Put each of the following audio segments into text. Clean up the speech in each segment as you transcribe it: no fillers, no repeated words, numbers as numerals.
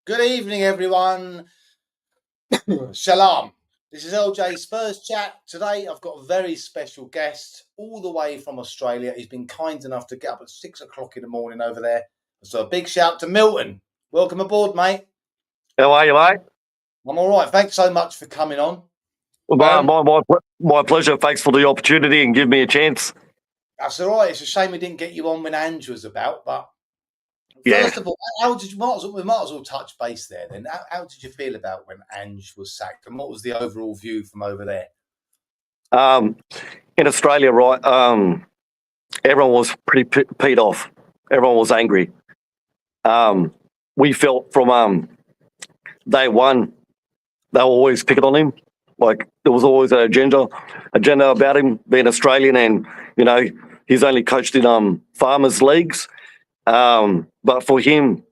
Good evening, everyone. Shalom. This is LJ Spurs Chat. Today, I've got a very special guest all the way from Australia. He's been kind enough to get up at 6 o'clock in the morning over there. So a big shout to Milton. Welcome aboard, mate. How are you, mate? I'm all right. Thanks so much for coming on. My pleasure. Thanks for the opportunity and give me a chance. That's all right. It's a shame we didn't get you on when ANGE was about, but Yeah. first of all, we might as well touch base there then. How did you feel about when ANGE was sacked, and what was the overall view from over there? In Australia, right, everyone was pretty peed off. Everyone was angry. We felt from day one, they were always picking on him. Like, there was always an agenda about him being Australian, and, you know, he's only coached in farmers' leagues. But for him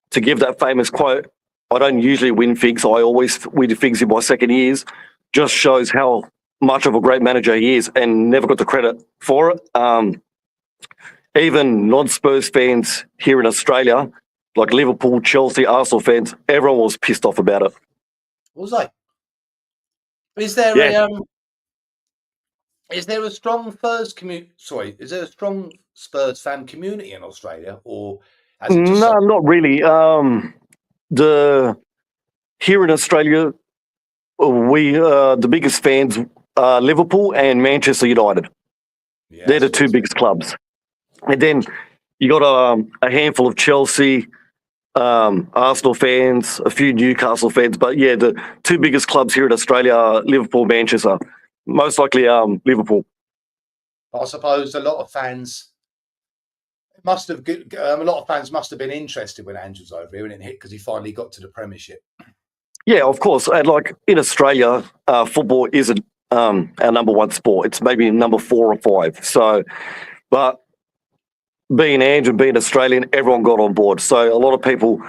to give that famous quote, "I don't usually win figs, I always win figs in my second years," just shows how much of a great manager he is, and never got the credit for it. Even non-Spurs fans here in Australia, like Liverpool, Chelsea, Arsenal fans, everyone was pissed off about it. Was they? Is there a strong Spurs community? Sorry, is there a strong Spurs fan community in Australia, or has it just not really. Here in Australia, we the biggest fans are Liverpool and Manchester United. Yeah, they're the two biggest clubs, and then you got a handful of Chelsea, Arsenal fans, a few Newcastle fans, but yeah, the two biggest clubs here in Australia are Liverpool, Manchester. Most likely, Liverpool. I suppose a lot of fans must have been interested when ANGE was over here and it hit, because he finally got to the Premiership. Yeah, of course. And like in Australia, football isn't our number one sport. It's maybe number 4 or 5. So, but being ANGE and being Australian, everyone got on board. So a lot of people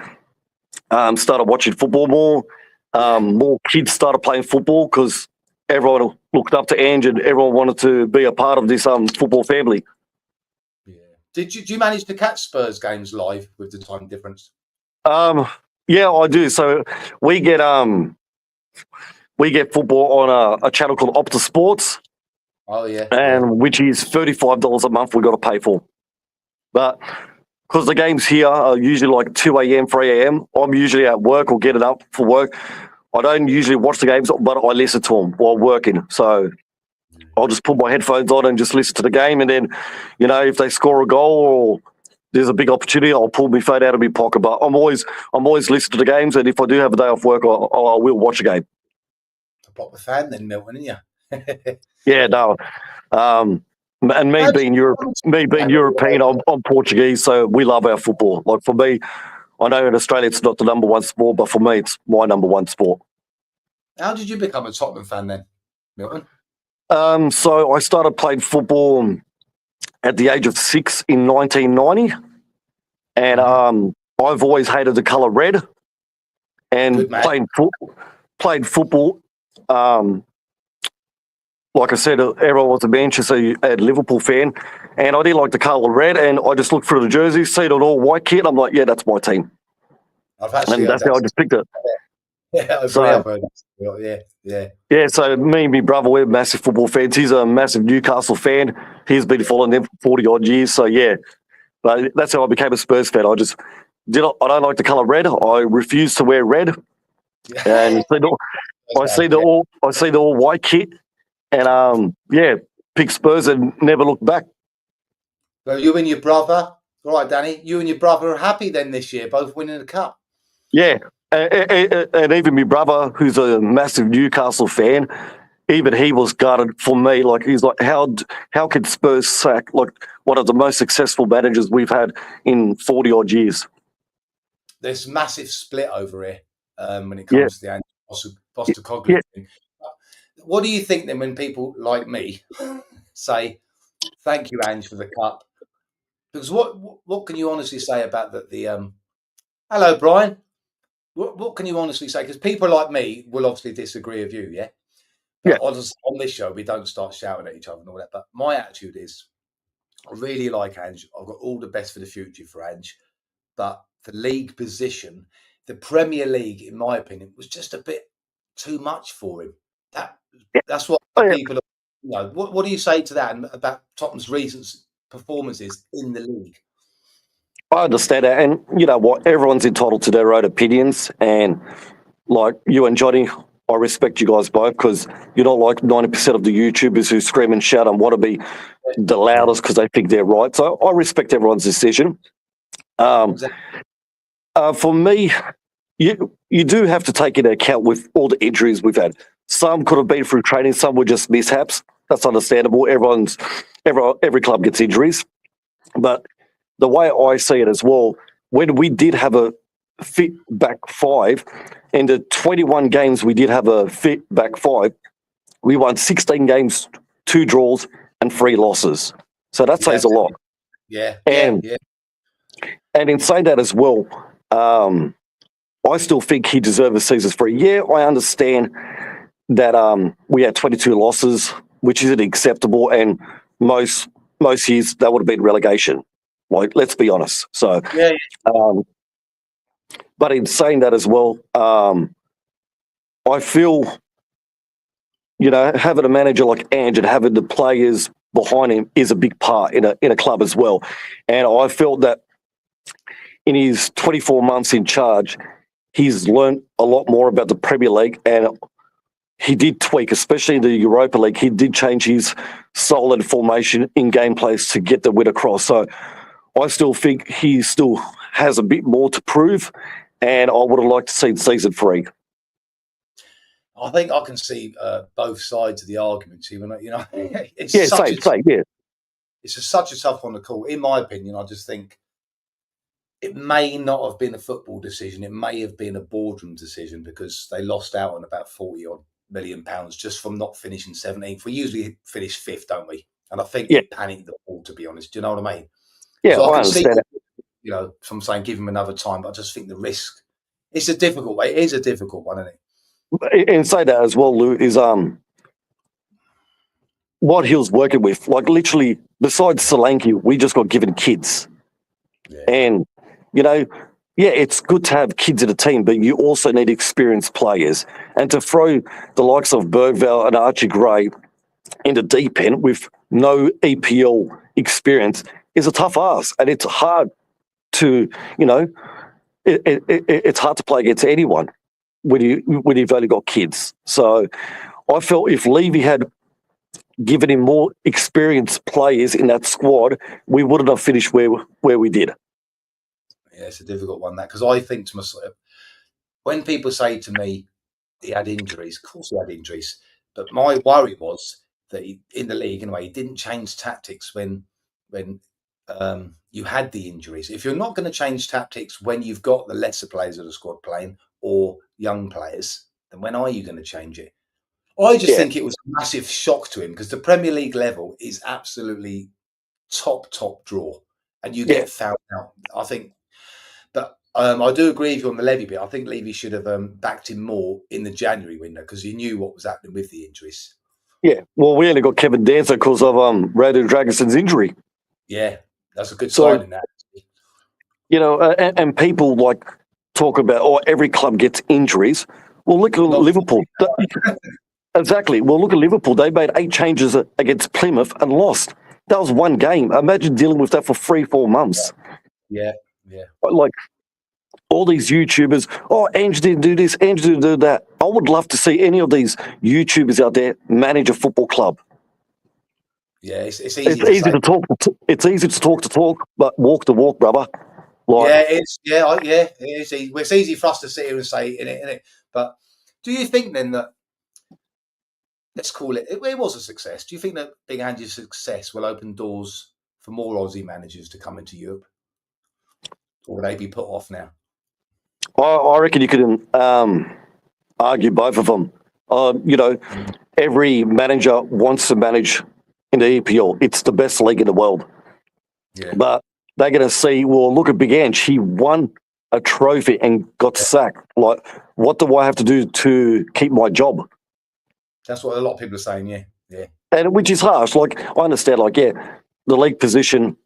started watching football more. More kids started playing football because everyone looked up to ANGE and everyone wanted to be a part of this football family. Yeah. Did you manage to catch Spurs games live with the time difference? Yeah, I do. So we get football on a channel called Optus Sports. Oh yeah, and which is $35 a month we got to pay for. But because the games here are usually like 2 a.m., 3 a.m., I'm usually at work or getting up for work. I don't usually watch the games, but I listen to them while working. So I'll just put my headphones on and just listen to the game. And then, you know, if they score a goal or there's a big opportunity, I'll pull my phone out of my pocket. But I'm always listening to the games. And if I do have a day off work, I will watch a game. A proper fan then, Milton, isn't you? Yeah, no. And me being European, I'm Portuguese, so we love our football. Like for me, I know in Australia it's not the number one sport, but for me, it's my number one sport. How did you become a Tottenham fan then, Milton? So I started playing football at the age of 6 in 1990, and I've always hated the colour red. And played football. Like I said, everyone was a Manchester and Liverpool fan, and I didn't like the colour red, and I just looked through the jersey, see it all white kit, I'm like, yeah, that's my team. And that's how I just picked it. Yeah, I've heard that. Yeah. Yeah, so me and my brother, we're massive football fans. He's a massive Newcastle fan. He's been following them for 40-odd years, so yeah. But that's how I became a Spurs fan. I don't like the colour red. I refuse to wear red. And I see the all white kit. And pick Spurs and never look back. So you and your brother, all right, Danny, you and your brother are happy then this year, both winning the cup? Yeah, and even my brother, who's a massive Newcastle fan, even he was gutted for me. Like, he's like, how could Spurs sack like one of the most successful managers we've had in 40-odd years? There's massive split over here when it comes to the Postecoglou thing. What do you think then when people like me say, "Thank you, Ange, for the cup"? Because what can you honestly say about the hello, Brian? What can you honestly say? Because people like me will obviously disagree with you, yeah. But on this show, we don't start shouting at each other and all that. But my attitude is, I really like Ange. I've got all the best for the future for Ange. But the league position, the Premier League, in my opinion, was just a bit too much for him. That's what people. What do you say to that and about Tottenham's recent performances in the league? I understand that, and you know what? Everyone's entitled to their own opinions, and like you and Johnny, I respect you guys both because you're not like 90% of the YouTubers who scream and shout and want to be the loudest because they think they're right. So I respect everyone's decision. Exactly. For me, you do have to take into account with all the injuries we've had. Some could have been through training, some were just mishaps. That's understandable. Every club gets injuries, but the way I see it as well, when we did have a fit back five, in the 21 games we did have a fit back five, we won 16 games, 2 draws, and 3 losses. So that says a lot. And in saying that as well, I still think he deserved a season free. Yeah, I understand that we had 22 losses, which isn't acceptable, and most years that would have been relegation. Like, let's be honest. So, but in saying that as well, I feel, you know, having a manager like ANGE and having the players behind him is a big part in a club as well. And I felt that in his 24 months in charge, he's learned a lot more about the Premier League, and he did tweak, especially in the Europa League. He did change his solid formation in game plays to get the win across. So I still think he still has a bit more to prove, and I would have liked to see season 3. I think I can see both sides of the argument. Even it's such a tough one to call. In my opinion, I just think it may not have been a football decision. It may have been a boardroom decision because they lost out on about £40 million just from not finishing 17th. We usually finish 5th, don't we? And I think they panicked the ball, to be honest. Do you know what I mean? Yeah, so I understand see, you know, some saying give him another time, but I just think the risk. It's a difficult way. It is a difficult one, isn't it? And say that as well, Lou, is what he was working with. Like, literally, besides Solanke, we just got given kids. And, you know, yeah, it's good to have kids in a team, but you also need experienced players. And to throw the likes of Bergvall and Archie Gray in the deep end with no EPL experience is a tough ask. And it's hard to, you know, it's hard to play against anyone when you've only got kids. So I felt if Levy had given him more experienced players in that squad, we wouldn't have finished where we did. Yeah, it's a difficult one, that, because I think to myself, when people say to me he had injuries, of course he had injuries, but my worry was that in the league, anyway, he didn't change tactics when you had the injuries. If you're not going to change tactics when you've got the lesser players of the squad playing or young players, then when are you going to change it? I just think it was a massive shock to him because the Premier League level is absolutely top draw, and you get found out. I think, but I do agree with you on the Levy bit. I think Levy should have backed him more in the January window because he knew what was happening with the injuries. Yeah, well, we only got Kevin Dancer because of Radon Dragoson's injury. Yeah, that's a good sign in that. You know, and people like talk about, every club gets injuries. Well, look at Liverpool. Exactly. Well, look at Liverpool. They made 8 changes against Plymouth and lost. That was one game. Imagine dealing with that for 3-4 months. Yeah. Like, all these YouTubers, ANGE didn't do this, ANGE didn't do that. I would love to see any of these YouTubers out there manage a football club. Yeah, it's easy. It's easy to talk. It's easy to talk, but walk the walk, brother. Like, yeah, it is. It is. It's easy for us to sit here and say it. But do you think then that, let's call it was a success? Do you think that Big Ange's success will open doors for more Aussie managers to come into Europe, or will they be put off now? I reckon you could argue both of them. You know, every manager wants to manage in the EPL. It's the best league in the world. Yeah. But they're going to see, well, look at Big Ange. He won a trophy and got sacked. Like, what do I have to do to keep my job? That's what a lot of people are saying, yeah. And which is harsh. Like, I understand, the league position,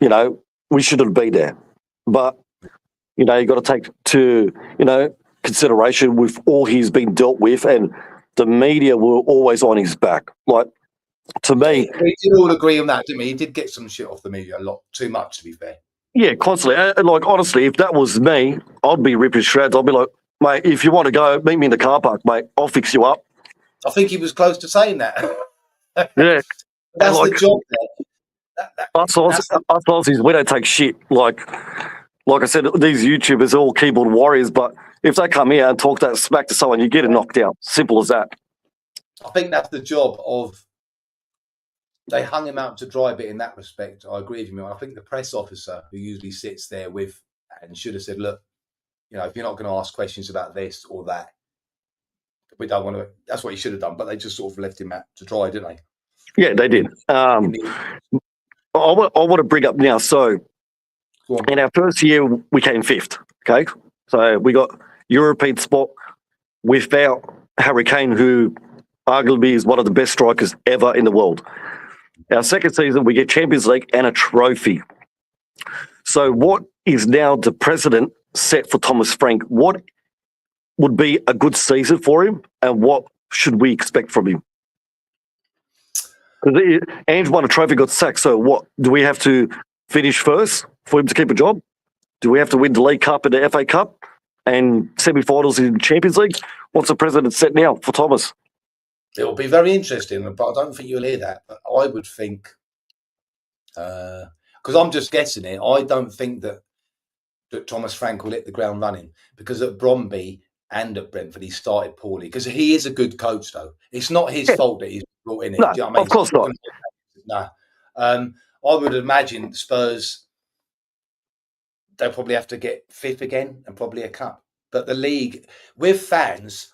you know, we shouldn't be there. But you got to take to, consideration with all he's been dealt with, and the media were always on his back. Like, to me, we did all agree on that, didn't we? He did get some shit off the media a lot, too much, to be fair. yeah, constantly. And like, honestly, if that was me, I'd be ripping shreds. I'd be like, mate, if you want to go, meet me in the car park, mate. I'll fix you up. I think he was close to saying that. Yeah. That's like, the job there. Us Aussies, we don't take shit. Like I said, these YouTubers are all keyboard warriors, but if they come here and talk that smack to someone, you get it knocked out. Simple as that. I think that's the job of. They hung him out to dry a bit in that respect. I agree with you. I think the press officer who usually sits there with and should have said, look, if you're not going to ask questions about this or that, we don't want to. That's what he should have done. But they just sort of left him out to dry, didn't they? Yeah, they did. I want to bring up now. So, in our first year, we came fifth. Okay, so we got European spot without Harry Kane, who arguably is one of the best strikers ever in the world. Our second season, we get Champions League and a trophy. So what is now the precedent set for Thomas Frank? What would be a good season for him, and what should we expect from him? Because Ange won a trophy, got sacked. So what? Do we have to finish first for him to keep a job? Do we have to win the League Cup and the FA Cup and semi-finals in Champions League? What's the precedent set now for Thomas? It will be very interesting, but I don't think you'll hear that. But I would think, because I'm just guessing it, I don't think that Thomas Frank will hit the ground running, because at Bromby and at Brentford he started poorly. Because he is a good coach, though. It's not his fault that he's brought in it. No, do you know what I mean? Of course not. No. I would imagine Spurs, they'll probably have to get fifth again and probably a cup. But the league, with fans,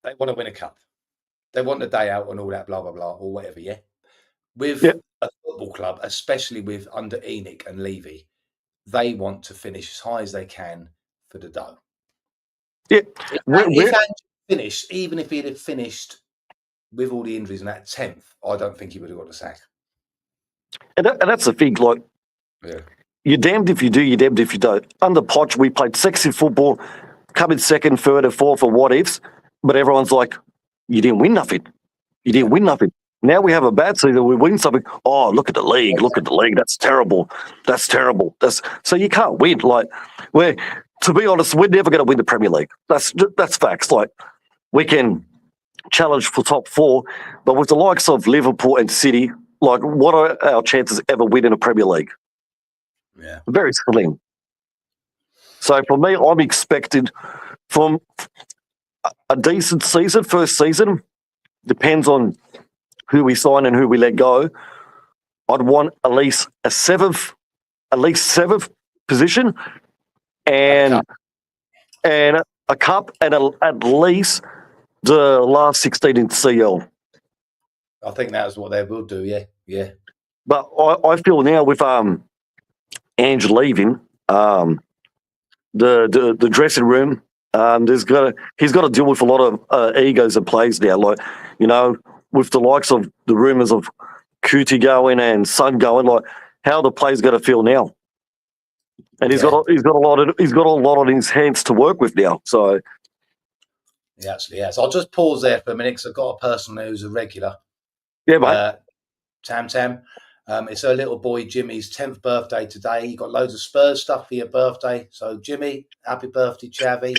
they want to win a cup. They want the day out and all that, blah, blah, blah, or whatever, yeah? With a football club, especially with under Enoch and Levy, they want to finish as high as they can for the dough. Yeah. If Ange finished, even if he'd have finished with all the injuries in that 10th, I don't think he would have got the sack. And that's the thing, like, you're damned if you do, you're damned if you don't. Under Poch, we played sexy football, come in second, third, and fourth, or what ifs, but everyone's like, you didn't win nothing. You didn't win nothing. Now we have a bad season, we win something. Oh, look at the league. Look at the league. That's terrible. That's terrible. So you can't win. Like, to be honest, we're never going to win the Premier League. That's facts. Like, we can challenge for top four, but with the likes of Liverpool and City, like, what are our chances ever winning a Premier League? Yeah. Very slim. So for me, I'm expected from a decent season, first season, depends on who we sign and who we let go. I'd want at least seventh position, and a cup, and at least the last 16 in CL. I think that's what they will do. Yeah. But I feel now with Ange leaving, the dressing room, he's got to deal with a lot of egos and plays now. Like, with the likes of the rumours of Kuti going and Son going, like, how the players going to feel now? And he's got a lot on his hands to work with now. So he actually has. I'll just pause there for a minute because I've got a person who's a regular. Yeah, mate. Tam. It's her little boy Jimmy's 10th birthday today. You got loads of Spurs stuff for your birthday. So Jimmy, happy birthday, Chavy.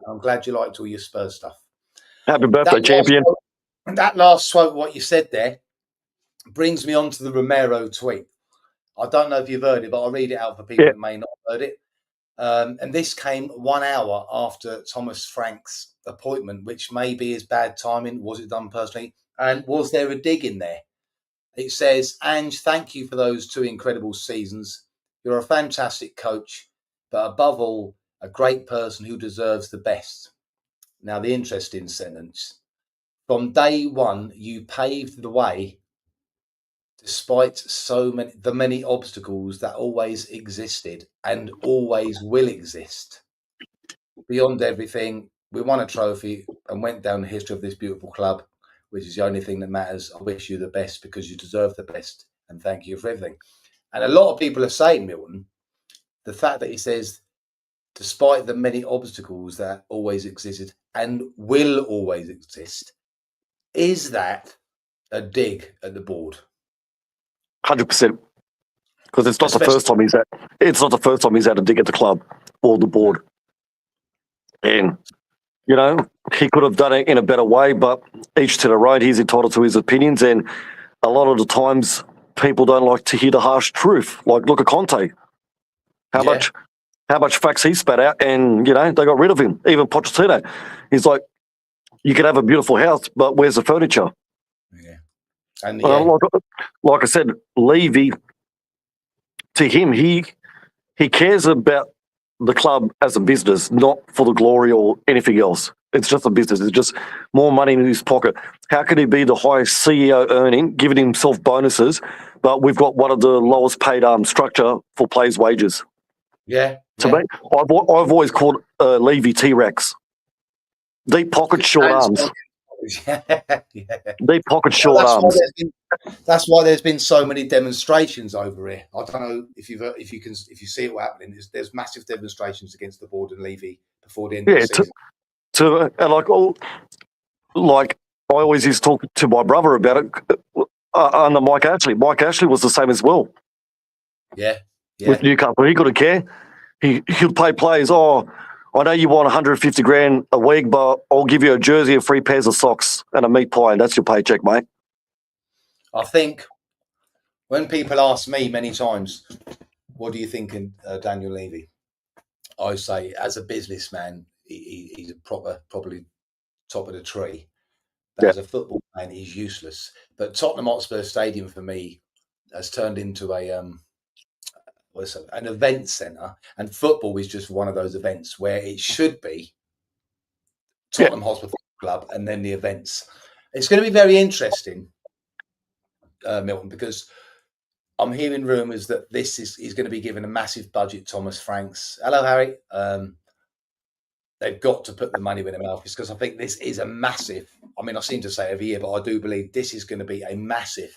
I'm glad you liked all your Spurs stuff. Happy birthday, champion. That last quote, what you said there, brings me on to the Romero tweet. I don't know if you've heard it, but I'll read it out for people who may not have heard it. And this came 1 hour after Thomas Frank's appointment, which may be his bad timing. Was it done personally? And was there a dig in there? It says, Ange, thank you for those 2 incredible seasons. You're a fantastic coach, but above all, a great person who deserves the best. Now, the interesting sentence. From day one, you paved the way despite the many obstacles that always existed and always will exist. Beyond everything, we won a trophy and went down the history of this beautiful club, which is the only thing that matters. I wish you the best because you deserve the best, and thank you for everything. And a lot of people are saying, Milton, the fact that he says despite the many obstacles that always existed and will always exist. Is that a dig at the board? 100%. Because it's not Especially, the first time he's had a dig at the club or the board. And, you know, he could have done it in a better way, but each to their own. He's entitled to his opinions. And a lot of the times people don't like to hear the harsh truth. Like, look at Conte. How much facts he spat out, and, you know, they got rid of him. Even Pochettino. He's like, you can have a beautiful house, but where's the furniture? Yeah. And like I said, Levy, to him, he cares about the club as a business, not for the glory or anything else. It's just a business. It's just more money in his pocket. How can he be the highest CEO earning, giving himself bonuses, but we've got one of the lowest paid structure for players' wages? Yeah. To me, I've always called Levy T-Rex. Deep pocket, short arms. Deep pocket, short arms. That's why there's been so many demonstrations over here. I don't know if you see it happening. There's massive demonstrations against the board and Levy before the end of the season. Like I always used to talk to my brother about it under Mike Ashley. Mike Ashley was the same as well. Yeah. With Newcastle, he couldn't care. He'll pay players. Oh, I know you want 150 grand a week, but I'll give you a jersey and 3 pairs of socks and a meat pie, and that's your paycheck, mate. I think when people ask me many times, what do you think of Daniel Levy? I say, as a businessman, he's a probably top of the tree. But as a football man, he's useless. But Tottenham Hotspur Stadium, for me, has turned into an event centre, and football is just one of those events where it should be Tottenham Hotspur Football Club and then the events. It's going to be very interesting, Milton, because I'm hearing rumours that he's going to be given a massive budget. Thomas Franks. Hello, Harry. They've got to put the money where their mouth is, because I think this is a massive. I mean, I seem to say every year, but I do believe this is going to be a massive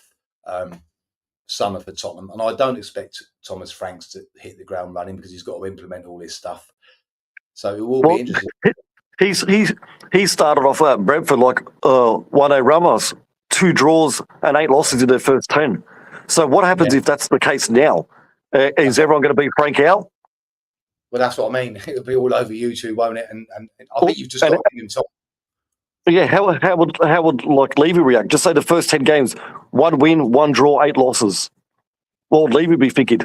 summer for Tottenham, and I don't expect Thomas Franks to hit the ground running because he's got to implement all this stuff. So it will be interesting. He started off at Brentford like Juan Ramos, 2 draws and 8 losses in their first 10. So what happens if that's the case now? Is everyone going to be Frank out? Well, that's what I mean. It'll be all over YouTube, won't it? And I think you've just got to give him time. Yeah, how would like Levy react? Just say the first 10 games, 1 win, 1 draw, 8 losses. What would Levy be thinking?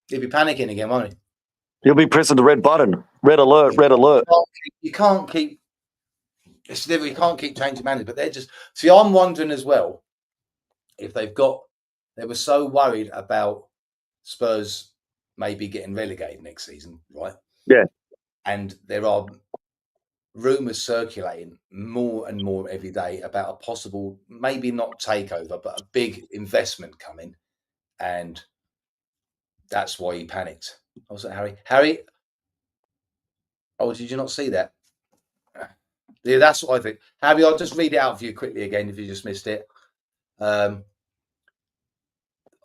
He'll be panicking again, won't he? He'll be pressing the red button. Red alert, red alert. You can't keep changing managers, but they're just. See, I'm wondering as well if they were so worried about Spurs maybe getting relegated next season, right? Yeah. And there are rumours circulating more and more every day about a possible, maybe not takeover, but a big investment coming, and that's why he panicked. Was it Harry? Harry? Oh, did you not see that? Yeah, that's what I think. Harry, I'll just read it out for you quickly again if you just missed it.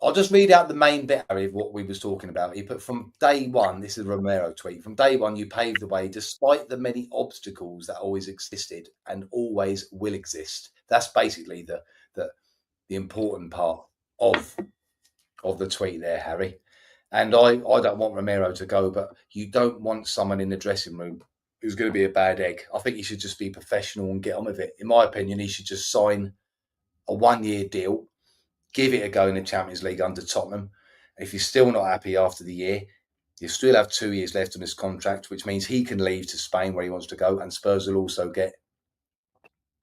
I'll just read out the main bit, Harry, of what we was talking about. He put, from day one, this is a Romero tweet, from day one you paved the way despite the many obstacles that always existed and always will exist. That's basically the important part of the tweet there, Harry. And I don't want Romero to go, but you don't want someone in the dressing room who's going to be a bad egg. I think he should just be professional and get on with it. In my opinion, he should just sign a 1-year deal, give it a go in the Champions League under Tottenham. If you're still not happy after the year, you still have 2 years left on his contract, which means he can leave to Spain where he wants to go, and Spurs will also get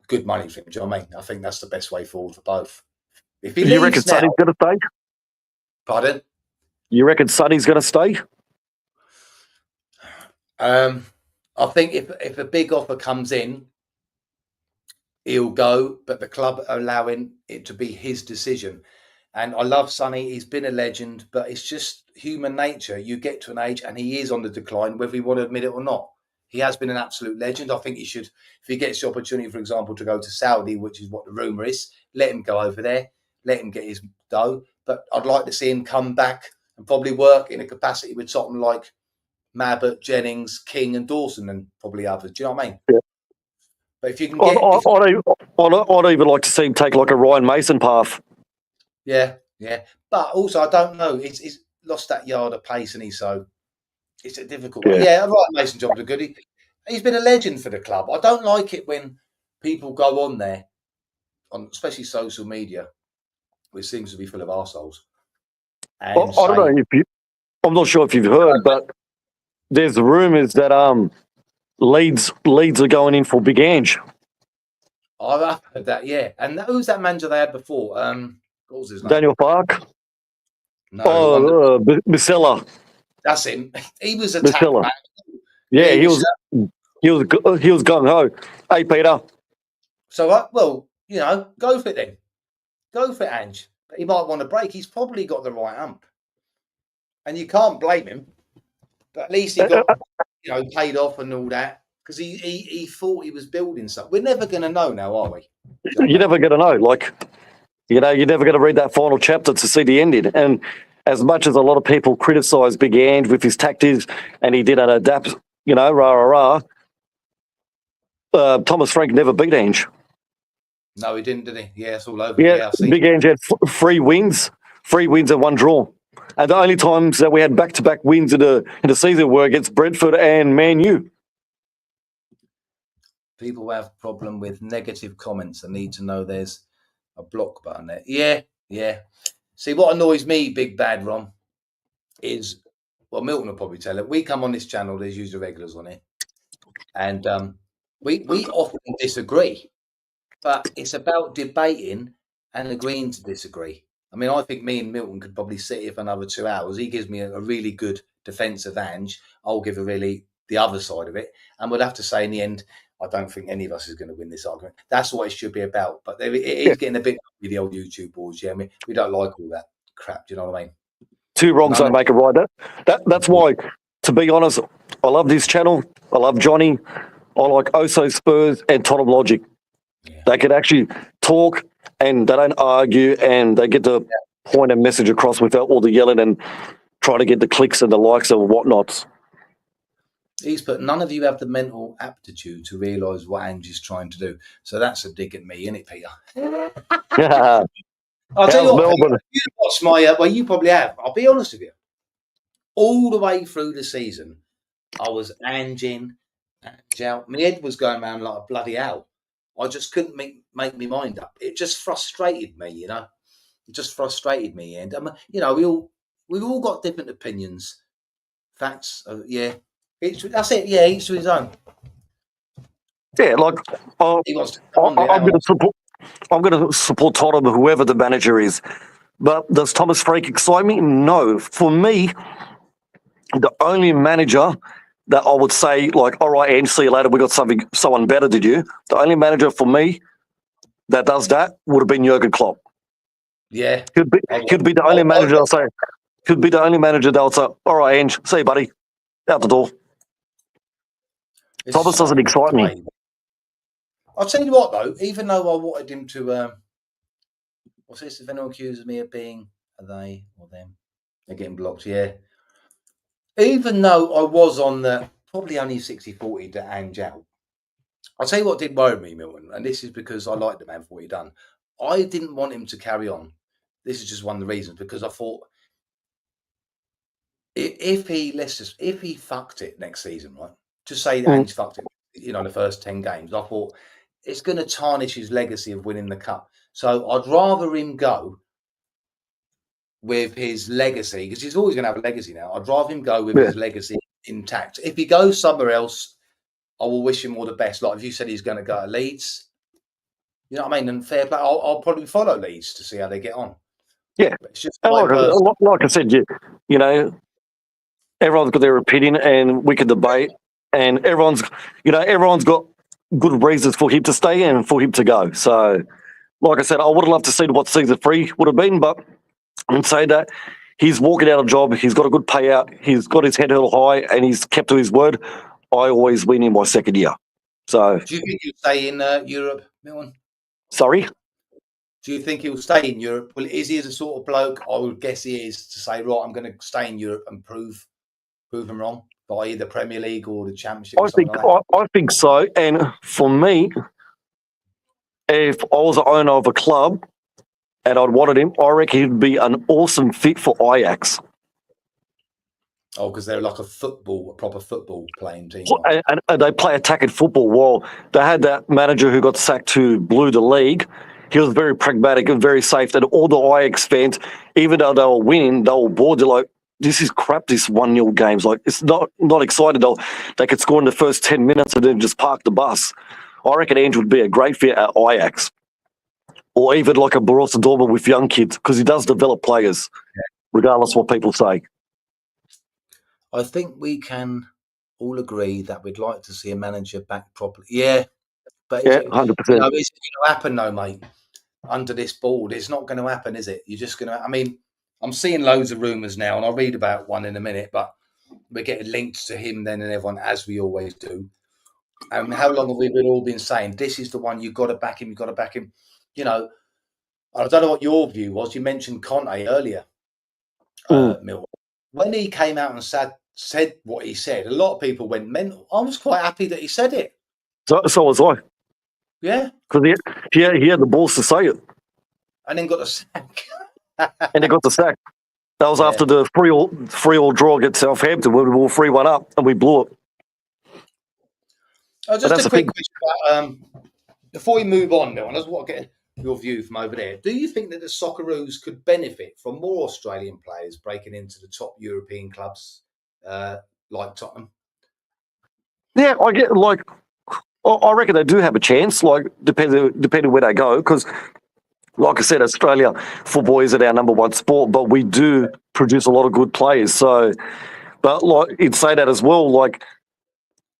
good money for him. Do you know what I mean? I think that's the best way forward for both. If he you reckon Sonny's going to stay? Pardon? You reckon Sonny's going to stay? I think if a big offer comes in, he'll go, but the club are allowing it to be his decision. And I love Sonny. He's been a legend, but it's just human nature. You get to an age and he is on the decline, whether you want to admit it or not. He has been an absolute legend. I think he should, if he gets the opportunity, for example, to go to Saudi, which is what the rumour is, let him go over there, let him get his dough. But I'd like to see him come back and probably work in a capacity with Tottenham like Mabbott, Jennings, King, and Dawson, and probably others. Do you know what I mean? Yeah. But if you can get, I'd even like to see him take like a Ryan Mason path. yeah. But also, I don't know. He's lost that yard of pace, and so it's a difficult one. Yeah, right. Mason John's a good. He's been a legend for the club. I don't like it when people go on there, on especially social media, which seems to be full of arseholes. I don't know if I'm not sure if you've heard, but there's rumours that Leeds are going in for Big Ange. I've heard that, yeah. And who's that manager they had before? What was his name? Daniel Park. No, Bissella. That's him. He was a tag man. Yeah, he was gung ho. Hey, Peter. So, well, go for it then. Go for it, Ange. But he might want a break. He's probably got the right ump, and you can't blame him. But at least he got, paid off and all that because he thought he was building something. We're never going to know now, are we? You're never going to know. Like, you're never going to read that final chapter to see the ending. And as much as a lot of people criticise Big Ange with his tactics, and he did an adapt, Thomas Frank never beat Ange. No, he didn't, did he? Yeah, it's all over. Yeah, Big Ange had 3 wins and 1 draw. And the only times that we had back-to-back wins in the season were against Brentford and Man U. People have a problem with negative comments and need to know there's a block button there. Yeah. See, what annoys me, Big Bad Ron, is, well, Milton will probably tell it. We come on this channel, there's usually regulars on it. And we often disagree. But it's about debating and agreeing to disagree. I mean, I think me and Milton could probably sit here for another 2 hours. He gives me a really good defence of Ange. I'll give the other side of it. And we'll have to say in the end, I don't think any of us is going to win this argument. That's what it should be about. But it is getting a bit with the old YouTube boys. Yeah, I mean, we don't like all that crap. Do you know what I mean? 2 wrongs don't make a right. That's why, to be honest, I love this channel. I love Johnny. I like Oso Spurs and Tottenham Logic. Yeah. They can actually talk and they don't argue and they get the point and message across without all the yelling and trying to get the clicks and the likes and whatnots. He's put, none of you have the mental aptitude to realise what Ange is trying to do. So that's a dig at me, isn't it, Peter? Yeah. I'll tell you what, Peter, you watched well, you probably have. I'll be honest with you. All the way through the season, I was Ange in, Ange out. My head was going around like a bloody owl. I just couldn't make my mind up. It just frustrated me, It just frustrated me. And, we've all got different opinions. Facts, yeah. That's it. Yeah, each to his own. Yeah, like I'm going to support Tottenham, whoever the manager is. But does Thomas Frank excite me? No. For me, the only manager that I would say, like, all right, and see you later, we got someone better than you. The only manager for me that does that would have been Jurgen Klopp. Yeah. Could be the only manager I'll say. Could be the only manager that would say, all right, Ange, see you, buddy. Out the door. Thomas doesn't excite me. I'll tell you what, though, even though I wanted him to, what's this? If anyone accuses me of being they or them, they're getting blocked, yeah. Even though I was on the probably only 60-40 to Ange out, I'll tell you what did worry me, Milton, and this is because I liked the man for what he'd done. I didn't want him to carry on. This is just one of the reasons, because I thought if he fucked it next season, right? Just say Ange fucked it, the first 10 games. I thought it's going to tarnish his legacy of winning the cup. So I'd rather him go with his legacy, because he's always going to have a legacy now. I'd rather him go with his legacy intact. If he goes somewhere else, I will wish him all the best. Like if you said he's going to go to Leeds, you know what I mean? And fair play, I'll probably follow Leeds to see how they get on. Yeah. It's just like I said, everyone's got their opinion and we can debate, and everyone's got good reasons for him to stay and for him to go. So, like I said, I would have loved to see what season 3 would have been, but I'm saying that he's walking out of a job, he's got a good payout, he's got his head held high, and he's kept to his word. I always win in my second year. So, do you think he'll stay in Europe, Milton? Sorry? Do you think he'll stay in Europe? Well, is he the sort of bloke, I would guess he is, to say, right, I'm going to stay in Europe and prove him wrong? by either Premier League or the Championship or I something think like that? I think so. And for me, if I was the owner of a club and I'd wanted him, I reckon he'd be an awesome fit for Ajax. Oh, because they're like a proper football playing team. And they play attacking football. Well, they had that manager who got sacked who blew the league. He was very pragmatic and very safe. And all the Ajax fans, even though they were winning, they were bored. They're like, this is crap, this 1-0 games. Like, it's not exciting. They could score in the first 10 minutes and then just park the bus. I reckon Ange would be a great fit at Ajax. Or even like a Borussia Dortmund with young kids, because he does develop players, regardless of what people say. I think we can all agree that we'd like to see a manager back properly. Yeah, but 100%. Is it going to happen though, mate? Under this board, it's not going to happen, is it? You're just going to. I mean, I'm seeing loads of rumours now, and I'll read about one in a minute. But we're getting linked to him then and everyone, as we always do. And how long have we all been saying this is the one? You've got to back him. You've got to back him. You know, I don't know what your view was. You mentioned Conte earlier, Milton. When he came out and said what he said, a lot of people went mental. I was quite happy that he said it. So was I. Yeah. Because he had the balls to say it. And then got the sack. And he got the sack. That was after the 3-3 draw against Southampton. We were 3-1 up and we blew it. Just a quick question before we move on, Milton, I just want to get your view from over there. Do you think that the Socceroos could benefit from more Australian players breaking into the top European clubs like Tottenham? Yeah, I reckon they do have a chance, like depending where they go, because like I said, Australia football isn't our number one sport, but we do produce a lot of good players. So, but like you'd say that as well, like,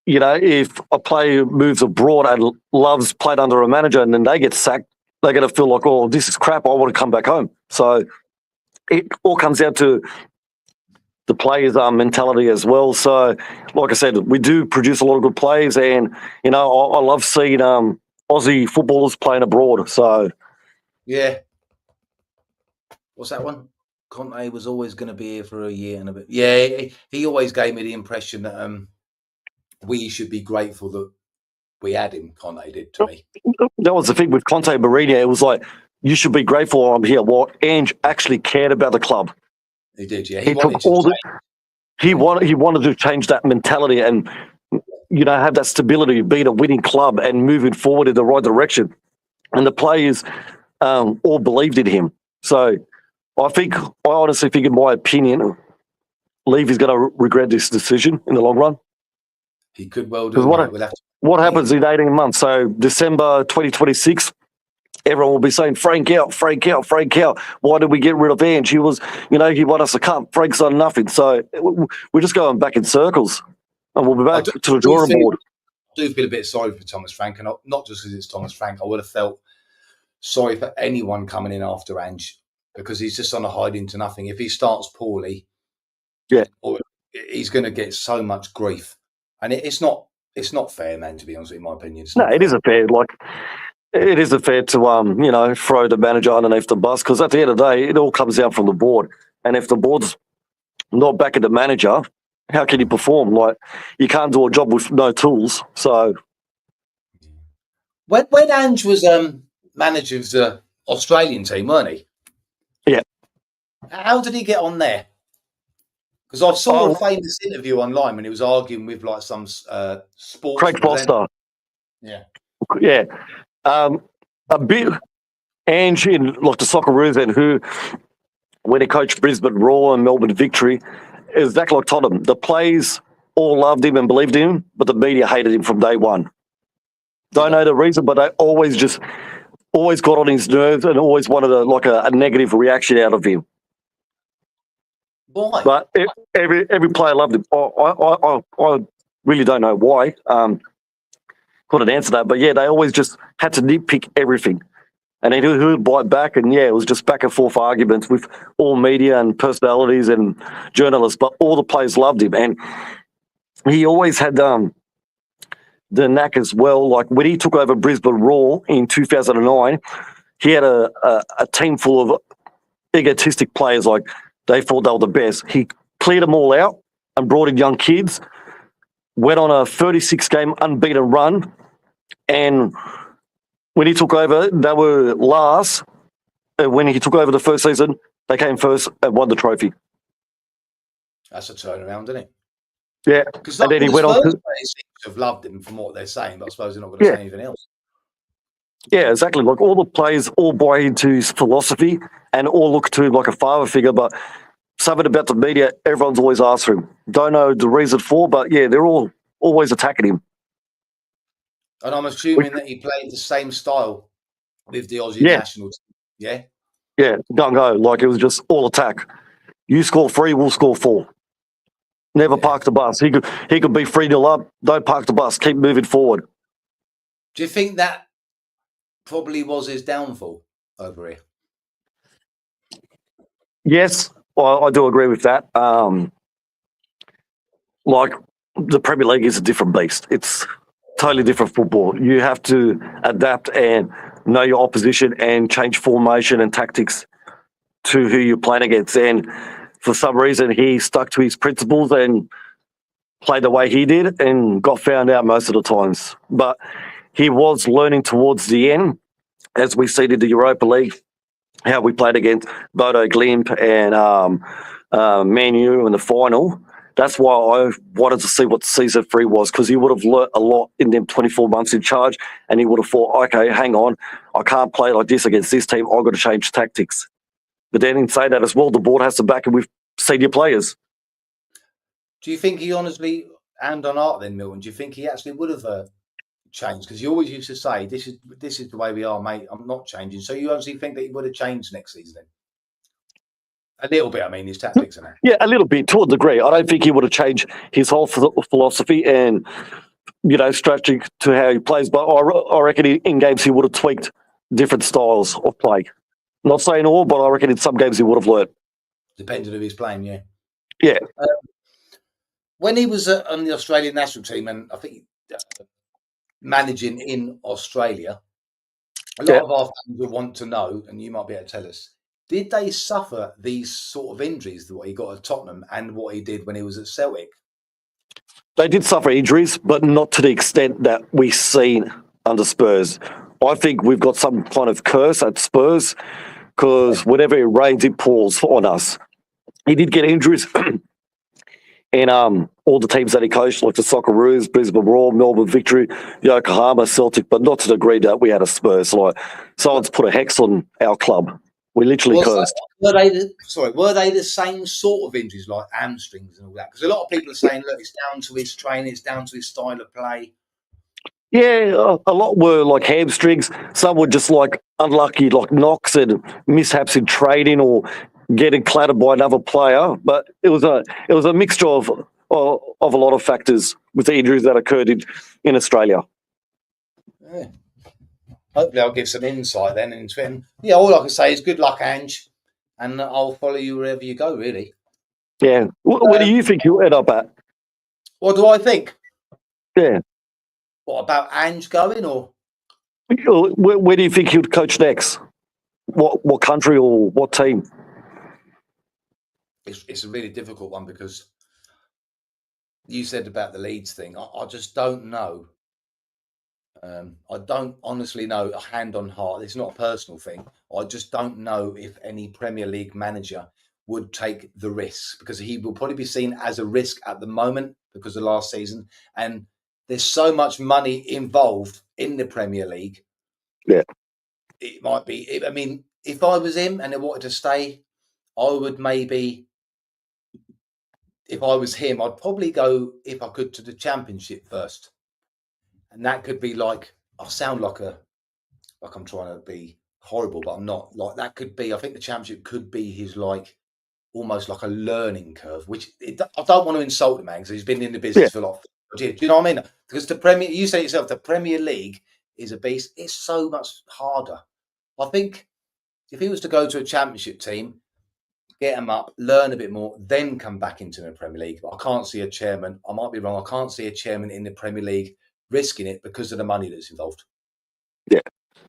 you know, if a player moves abroad and loves playing under a manager and then they get sacked, they're going to feel like, oh, this is crap, I want to come back home. So it all comes down to the players' mentality as well. So, like I said, we do produce a lot of good players, and, you know, I love seeing Aussie footballers playing abroad. So, yeah. What's that one? Conte was always going to be here for a year and a bit. Yeah, he always gave me the impression that we should be grateful that we had him. Conte did to me. That was the thing with Conte and Mourinho. It was like, you should be grateful I'm here. Well, Ange actually cared about the club. He did, yeah. He wanted to change that mentality and, you know, have that stability, being a winning club and moving forward in the right direction. And the players all believed in him. So I honestly think, in my opinion, Levy's going to regret this decision in the long run. He could well do. What happens in 18 months? So December 2026, everyone will be saying, Frank out, Frank out, Frank out. Why did we get rid of Ange? He won us a cup. Frank's done nothing. So we're just going back in circles, and we'll be back to the drawing board. I do feel a bit sorry for Thomas Frank, and not just because it's Thomas Frank. I would have felt sorry for anyone coming in after Ange, because he's just on a hiding to nothing. If he starts poorly, he's going to get so much grief, and it's not fair, man. To be honest, in my opinion, it isn't fair. Like, it isn't fair to throw the manager underneath the bus, because at the end of the day, it all comes down from the board, and if the board's not backing the manager, how can you perform? Like, you can't do a job with no tools. So, when Ange was manager of the Australian team, weren't he? Yeah. How did he get on there? Because I saw a famous interview online when he was arguing with like some sports. Craig Foster. Yeah. Yeah. A bit Ange in like the Socceroos, and who, when he coached Brisbane Roar and Melbourne Victory, is exactly like Tottenham. The players all loved him and believed in him, but the media hated him from day one. Don't know the reason, but they always got on his nerves and always wanted a negative reaction out of him. Why? But every player loved him. I really don't know why. Couldn't answer that, but yeah, they always just had to nitpick everything, and he would bite back, and yeah, it was just back and forth arguments with all media and personalities and journalists. But all the players loved him, and he always had the knack as well. Like when he took over Brisbane Roar in 2009, he had a team full of egotistic players. Like, they thought they were the best. He cleared them all out and brought in young kids went on a 36-game unbeaten run, and when he took over, they were last. When he took over the first season, they came first and won the trophy. That's a turnaround, isn't it? Yeah, because and then he went on Spurs to. players seem to have loved him from what they're saying, but I suppose they're not going to say anything else. Yeah, exactly. Like all the players all buy into his philosophy and all look to him like a father figure, but something about the media, everyone's always asked for him. Don't know the reason for, but yeah, they're all always attacking him. And I'm assuming that he played the same style with the Aussie national team. Yeah? Yeah, don't go. Like it was just all attack. You score 3, we'll score 4. Never park the bus. He could be 3-0 up. Don't park the bus. Keep moving forward. Do you think that probably was his downfall over here? Yes, I do agree with that. Like the Premier League is a different beast. It's totally different football. You have to adapt and know your opposition and change formation and tactics to who you're playing against. And for some reason, he stuck to his principles and played the way he did and got found out most of the times. But he was learning towards the end, as we see in the Europa League, how we played against Bodo Glimt and Man U in the final. That's why I wanted to see what season 3 was, because he would have learnt a lot in them 24 months in charge, and he would have thought, okay, hang on, I can't play like this against this team. I've got to change tactics. But then in saying that as well, the board has to back him with senior players. Do you think he honestly, and on art then, Milton, do you think he actually would have changed? Because you always used to say, this is the way we are, mate. I'm not changing. So you honestly think that he would have changed next season then? A little bit, I mean, his tactics and that. Yeah, a little bit, to a degree. I don't think he would have changed his whole philosophy and, strategy to how he plays. But I reckon in games he would have tweaked different styles of play. Not saying all, but I reckon in some games he would have learned. Depending on who he's playing, yeah. Yeah. When he was on the Australian national team, and I think managing in Australia, a lot of our fans will want to know, and you might be able to tell us, did they suffer these sort of injuries that what he got at Tottenham and what he did when he was at Celtic? They did suffer injuries, but not to the extent that we've seen under Spurs. I think we've got some kind of curse at Spurs because whenever it rains, it pours on us. He did get injuries in all the teams that he coached, like the Socceroos, Brisbane Roar, Melbourne Victory, Yokohama, Celtic, but not to the degree that we had a Spurs. Like someone's put a hex on our club. We literally cursed. Were they the same sort of injuries, like hamstrings and all that? Because a lot of people are saying, look, it's down to his training, it's down to his style of play. Yeah, a lot were like hamstrings. Some were just like unlucky, like knocks and mishaps in training or getting clattered by another player. But it was a mixture of a lot of factors with the injuries that occurred in Australia. Yeah. Hopefully, I'll give some insight then into it. Yeah, all I can say is good luck, Ange, and I'll follow you wherever you go. Really. Yeah. Where do you think you'll end up at? What do I think? Yeah. What about Ange going, or where do you think he'd coach next? What country or what team? It's a really difficult one because you said about the Leeds thing. I just don't know. I don't honestly know, hand on heart. It's not a personal thing. I just don't know if any Premier League manager would take the risk, because he will probably be seen as a risk at the moment because of last season. And there's so much money involved in the Premier League. Yeah. It might be. I mean, if I was him and I wanted to stay, I would maybe, if I was him, I'd probably go, if I could, to the Championship first. And that could be like, I sound like I'm trying to be horrible, but I'm not. Like that could be, I think the Championship could be his like, almost like a learning curve, which I don't want to insult the man because he's been in the business for a lot. Do you know what I mean? Because the Premier, you say yourself, the Premier League is a beast. It's so much harder. I think if he was to go to a Championship team, get him up, learn a bit more, then come back into the Premier League. But I can't see a chairman. I might be wrong. I can't see a chairman in the Premier League risking it because of the money that's involved. Yeah,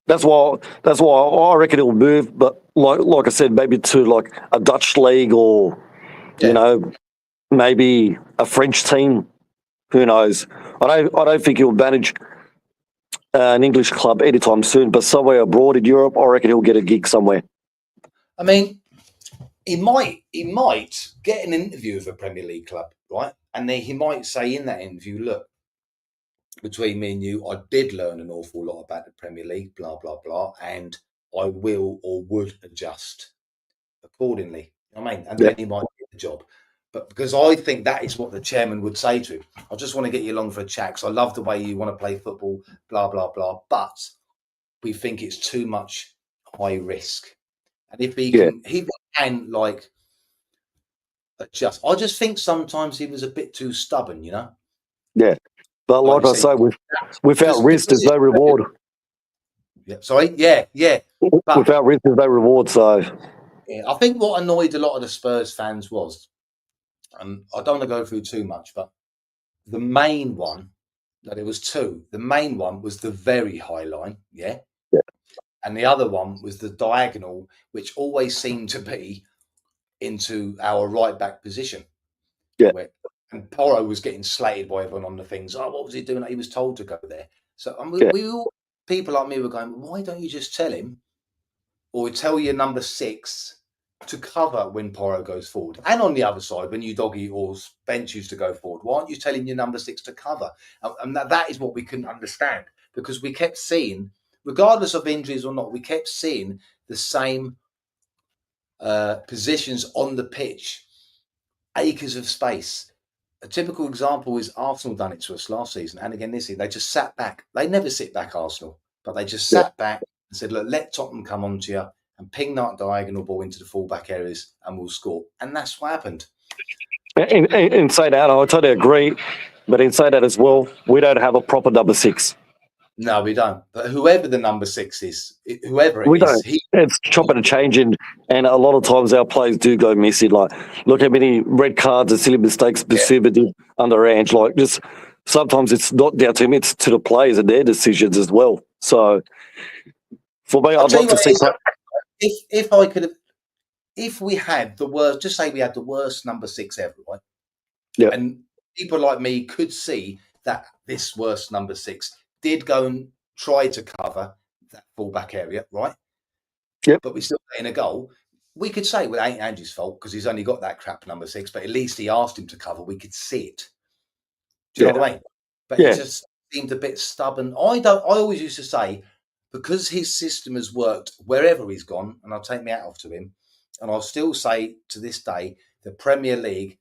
that's why I reckon it'll move. But like I said, maybe to like a Dutch league or maybe a French team Who knows? I don't think he'll manage an English club anytime soon, but somewhere abroad in Europe, I reckon he'll get a gig somewhere. I mean, he might get an interview with a Premier League club, right? And then he might say in that interview, look, between me and you, I did learn an awful lot about the Premier League, blah, blah, blah, and I will or would adjust accordingly. You know what I mean? And then he might get the job. But because I think that is what the chairman would say to him. I just want to get you along for a chat because I love the way you want to play football, blah, blah, blah. But we think it's too much high risk. And if he can like adjust. I just think sometimes he was a bit too stubborn, you know? Yeah. But like I say, without risk, there's no reward. Yeah, sorry? Yeah. But, without risk, there's no reward, so... Yeah, I think what annoyed a lot of the Spurs fans was, and I don't want to go through too much, but the main one, that it was two. The main one was the very high line, yeah? And the other one was the diagonal, which always seemed to be into our right back position. Yeah. And Porro was getting slated by everyone on the things. Oh, what was he doing? He was told to go there. So we all, people like me were going, why don't you just tell him or tell your number 6 to cover when Porro goes forward? And on the other side, when you doggy or bench used to go forward, why aren't you telling your number 6 to cover? And that is what we couldn't understand because we kept seeing, regardless of injuries or not, we kept seeing the same positions on the pitch, acres of space. A typical example is Arsenal done it to us last season and again this season. They just sat back. They never sit back, Arsenal, but they just sat back and said, look, let Tottenham come onto you and ping that diagonal ball into the fullback areas and we'll score. And that's what happened. In say that, I totally agree. But in say that as well, we don't have a proper number 6. No, we don't. But whoever the number 6 is, whoever it we is, don't. It's chopping and changing, and a lot of times our players do go missing. Like, look how many red cards and silly mistakes Basuba did under ANGE. Like, just sometimes it's not down to him; it's to the players and their decisions as well. So, for me, I'd like to see. If I could have, if we had the worst, just say we had the worst number 6 ever, right? Yeah. And people like me could see that this worst number 6 did go and try to cover that fullback area, right? Yep. But we still get in a goal. We could say, well, it ain't Angie's fault because he's only got that crap number 6, but at least he asked him to cover. We could see it. Do you know what I mean? But he just seemed a bit stubborn. I always used to say, because his system has worked wherever he's gone, and I'll take my hat off to him, and I'll still say to this day, the Premier League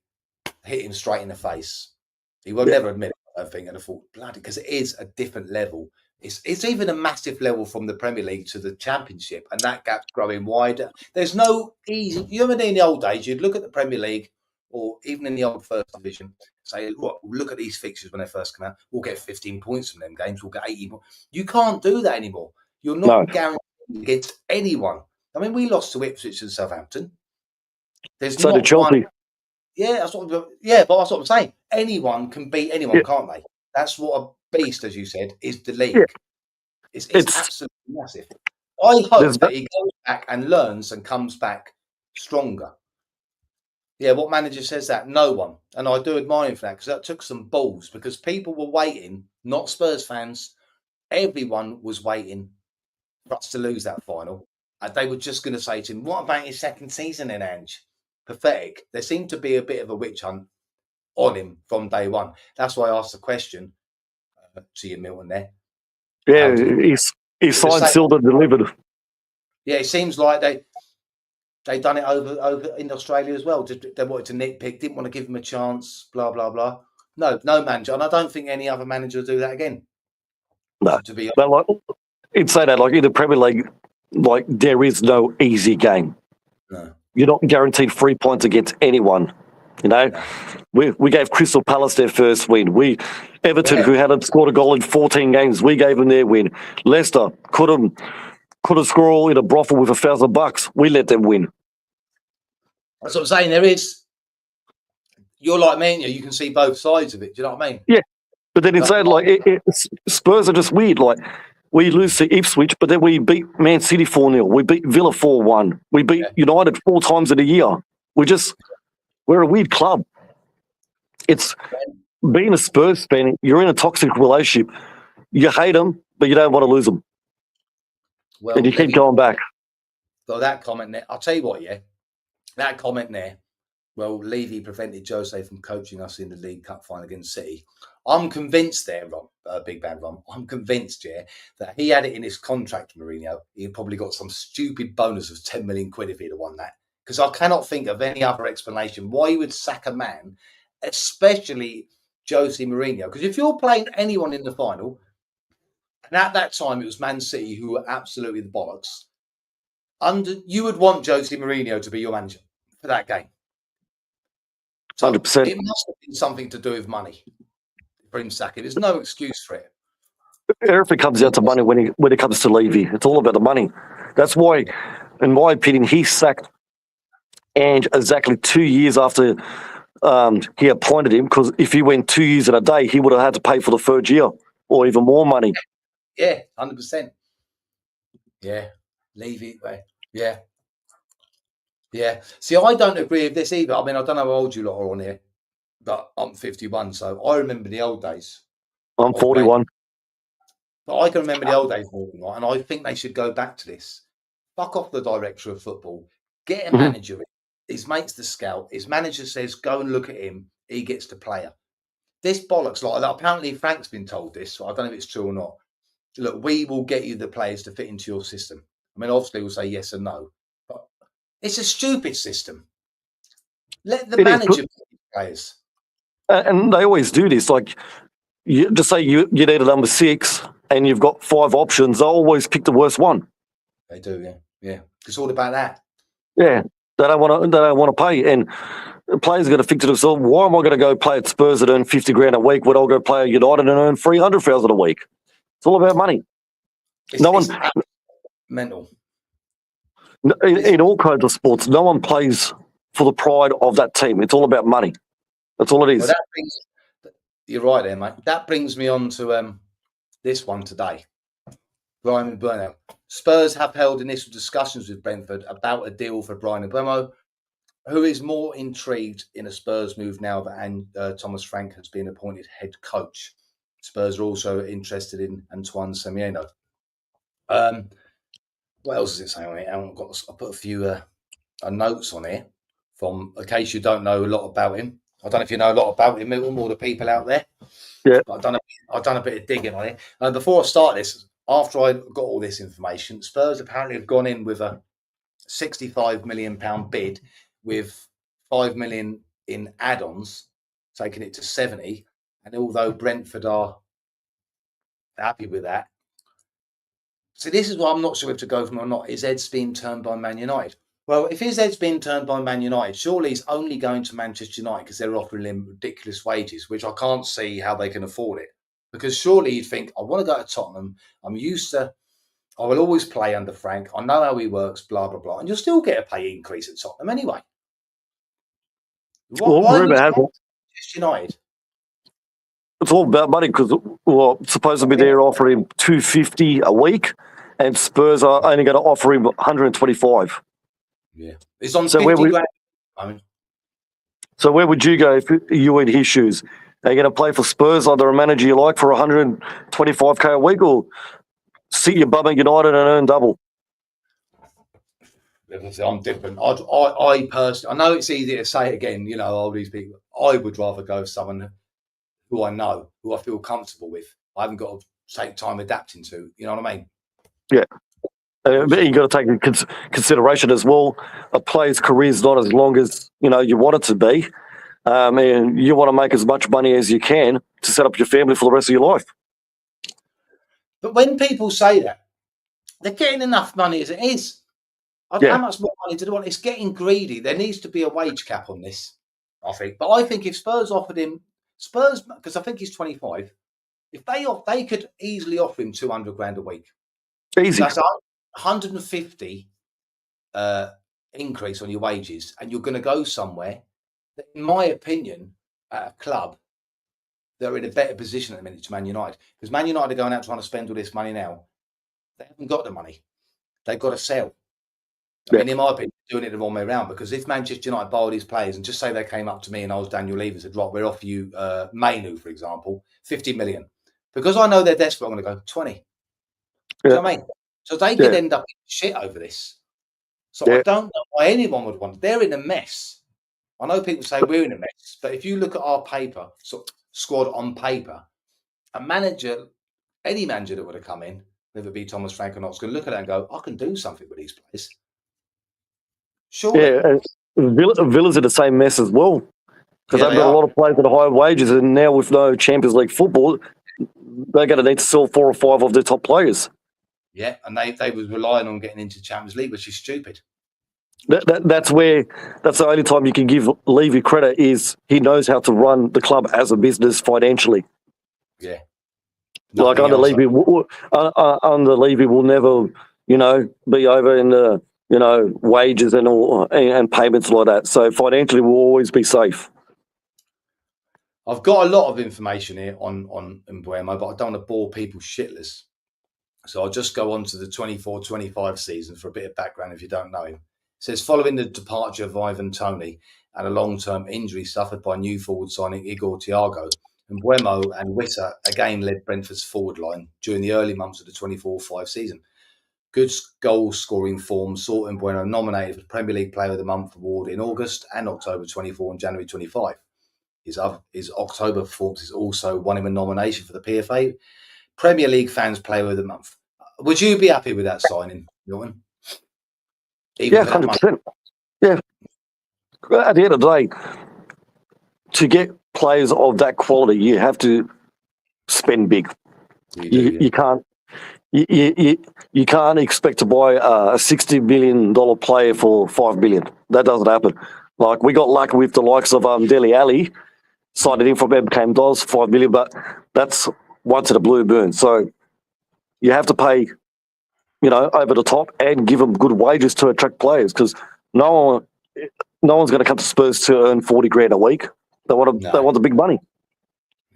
hit him straight in the face. He will never admit it, I think, and I thought, bloody, because it is a different level. It's even a massive level from the Premier League to the Championship, and that gap's growing wider. There's no easy. You remember in the old days, you'd look at the Premier League, or even in the old First Division, say, look at these fixtures when they first come out. We'll get 15 points from them games. We'll get 80 points. You can't do that anymore. You're not guaranteed against anyone. I mean, we lost to Ipswich and Southampton. There's so did Chelsea. Yeah, that's what. Yeah, but that's what I'm saying. Anyone can beat anyone, can't they? That's what a beast, as you said, is the league. It's absolutely massive. I hope that he goes back and learns and comes back stronger. Yeah, what manager says that? No one. And I do admire him for that because that took some balls because people were waiting, not Spurs fans. Everyone was waiting for us to lose that final. And they were just going to say to him, what about his second season in Ange? Pathetic. There seemed to be a bit of a witch hunt on him from day one. That's why I asked the question to you, Milton, there. Yeah, he signed, sealed and delivered. Yeah, it seems like they done it over in Australia as well. They wanted to nitpick, didn't want to give him a chance, blah, blah, blah. No manager. And I don't think any other manager will do that again. No. But like, you'd say that, like in the Premier League, like there is no easy game. No. You're not guaranteed 3 points against anyone. You know, we gave Crystal Palace their first win. Everton, who hadn't scored a goal in 14 games, we gave them their win. Leicester couldn't score in a brothel with $1,000. We let them win. That's what I'm saying. There is. You're like me, and you can see both sides of it. Do you know what I mean? Yeah, but then inside, like Spurs are just weird. Like we lose to Ipswich, but then we beat Man City 4-0. We beat Villa 4-1. We beat United 4 times in a year. We're a weird club. being a Spurs fan, you're in a toxic relationship. You hate them, but you don't want to lose them. Well, and you keep going back. So that comment there, I'll tell you what, yeah, that comment there, well, Levy prevented Jose from coaching us in the League Cup final against City. I'm convinced there, Ron, Big Bad Ron, I'm convinced, yeah, that he had it in his contract, Mourinho. He probably got some stupid bonus of 10 million quid if he'd have won that. Because I cannot think of any other explanation why you would sack a man, especially Jose Mourinho. Because if you're playing anyone in the final, and at that time it was Man City who were absolutely the bollocks, you would want Jose Mourinho to be your manager for that game. So 100%. It must have been something to do with money for him sacking. There's no excuse for it. Everything comes down to money when it comes to Levy. It's all about the money. That's why, in my opinion, he sacked Ange exactly 2 years after he appointed him, because if he went 2 years and a day, he would have had to pay for the third year or even more money. Yeah, 100%. Yeah, Levy. Yeah. Yeah. See, I don't agree with this either. I mean, I don't know how old you lot are on here, but I'm 51, so I remember the old days. I'm 41. But I can remember the old days more than that, and I think they should go back to this. Fuck off the director of football. Get a manager. His mate's the scout. His manager says, go and look at him. He gets the player. This bollocks, like that. Apparently Frank's been told this, so I don't know if it's true or not. Look, we will get you the players to fit into your system. I mean, obviously we'll say yes and no, but it's a stupid system. Let the manager pick the players. And they always do this. Like, just say you need a number 6 and you've got 5 options. They'll always pick the worst one. They do, yeah. Yeah. It's all about that. Yeah. They don't want to pay. And players are going to think to themselves, why am I going to go play at Spurs and earn 50 grand a week when I'll go play at United and earn 300,000 a week? It's all about money. It's mental. In all kinds of sports, no one plays for the pride of that team. It's all about money. That's all it is. Well, you're right there, mate. That brings me on to this one today. Brian Mbeumo. Spurs have held initial discussions with Brentford about a deal for Brian Mbeumo, who is more intrigued in a Spurs move now that Thomas Frank has been appointed head coach. Spurs are also interested in Antoine Semenyo. What else does it say on it? I put a few notes on here from, in case you don't know a lot about him. I don't know if you know a lot about him, Milton, or the people out there. Yeah. But I've done a bit of digging on it. Before I start this, after I got all this information, Spurs apparently have gone in with a £65 million bid with 5 million in add-ons, taking it to 70. And although Brentford are happy with that, so this is what I'm not sure if to go from or not. Is Ed's being turned by Man United? Well, if his Ed's being turned by Man United, surely he's only going to Manchester United because they're offering him ridiculous wages, which I can't see how they can afford it. Because surely you'd think, I want to go to Tottenham. I will always play under Frank. I know how he works, blah, blah, blah. And you'll still get a pay increase at Tottenham anyway. Why would Manchester United? It's all about money because, supposedly they're offering $250 a week and Spurs are only going to offer him 125. Yeah. It's on 50 grand. So where would you go if you were in his shoes? Are you going to play for Spurs under a manager you like for 125k a week, or sit your bum at United and earn double? I'm different. I personally, I know it's easy to say again, all these people. I would rather go with someone who I know, who I feel comfortable with. I haven't got to take time adapting to. You know what I mean? Yeah. But you've got to take into consideration as well, a player's career is not as long as you want it to be. And you want to make as much money as you can to set up your family for the rest of your life. But when people say that, they're getting enough money as it is. I don't know how much more money do they want. It's getting greedy. There needs to be a wage cap on this, I think. But I think if Spurs offered him, because I think he's 25, if they could easily offer him 200 grand a week. Easy. That's 150 increase on your wages, and you're going to go somewhere that, in my opinion, at a club, they're in a better position at the minute to Man United. Because Man United are going out trying to spend all this money now. They haven't got the money. They've got to sell. I mean, in my opinion, doing it the wrong way around, because if Manchester United buy all these players and just say they came up to me and I was Daniel Levy and said, right, we'll offer you Mainu, for example, 50 million. Because I know they're desperate, I'm going to go 20. Do you know what I mean? So they could end up in shit over this. So I don't know why anyone would want. They're in a mess. I know people say we're in a mess, but if you look at our paper, squad on paper, a manager, any manager that would have come in, whether it be Thomas Frank or not, is going to look at that and go, I can do something with these players. Surely. Yeah, and Villa's in the same mess as well, because they've got a lot of players at high wages, and now with no Champions League football, they're going to need to sell 4 or 5 of their top players. Yeah, and they was relying on getting into Champions League, which is stupid. That's the only time you can give Levy credit, is he knows how to run the club as a business financially. Yeah. Like under Levy will never, be over in the, wages and all and payments like that. So financially, we'll always be safe. I've got a lot of information here on Mbeumo, but I don't want to bore people shitless. So I'll just go on to the 24-25 season for a bit of background if you don't know him. It says, following the departure of Ivan Toney and a long-term injury suffered by new forward signing Igor Thiago, Mbeumo and Witter again led Brentford's forward line during the early months of the 24-25 season. Good goal-scoring form saw Mbeumo nominated for the Premier League Player of the Month award in August and October 24 and January 25. His October performances also won him a nomination for the PFA Premier League Fans Player of the Month. Would you be happy with that signing, Milton? Yeah, 100%. Yeah. At the end of the day, to get players of that quality, you have to spend big. You can't. You can't expect to buy a $60 million player for $5 million. That doesn't happen. Like, we got lucky with the likes of Dele Alli, signed it in from MK Dawes, $5 million, but that's once in a blue moon. So you have to pay, over the top and give them good wages to attract players, because no one's going to come to Spurs to earn $40,000 a week. They want the big money.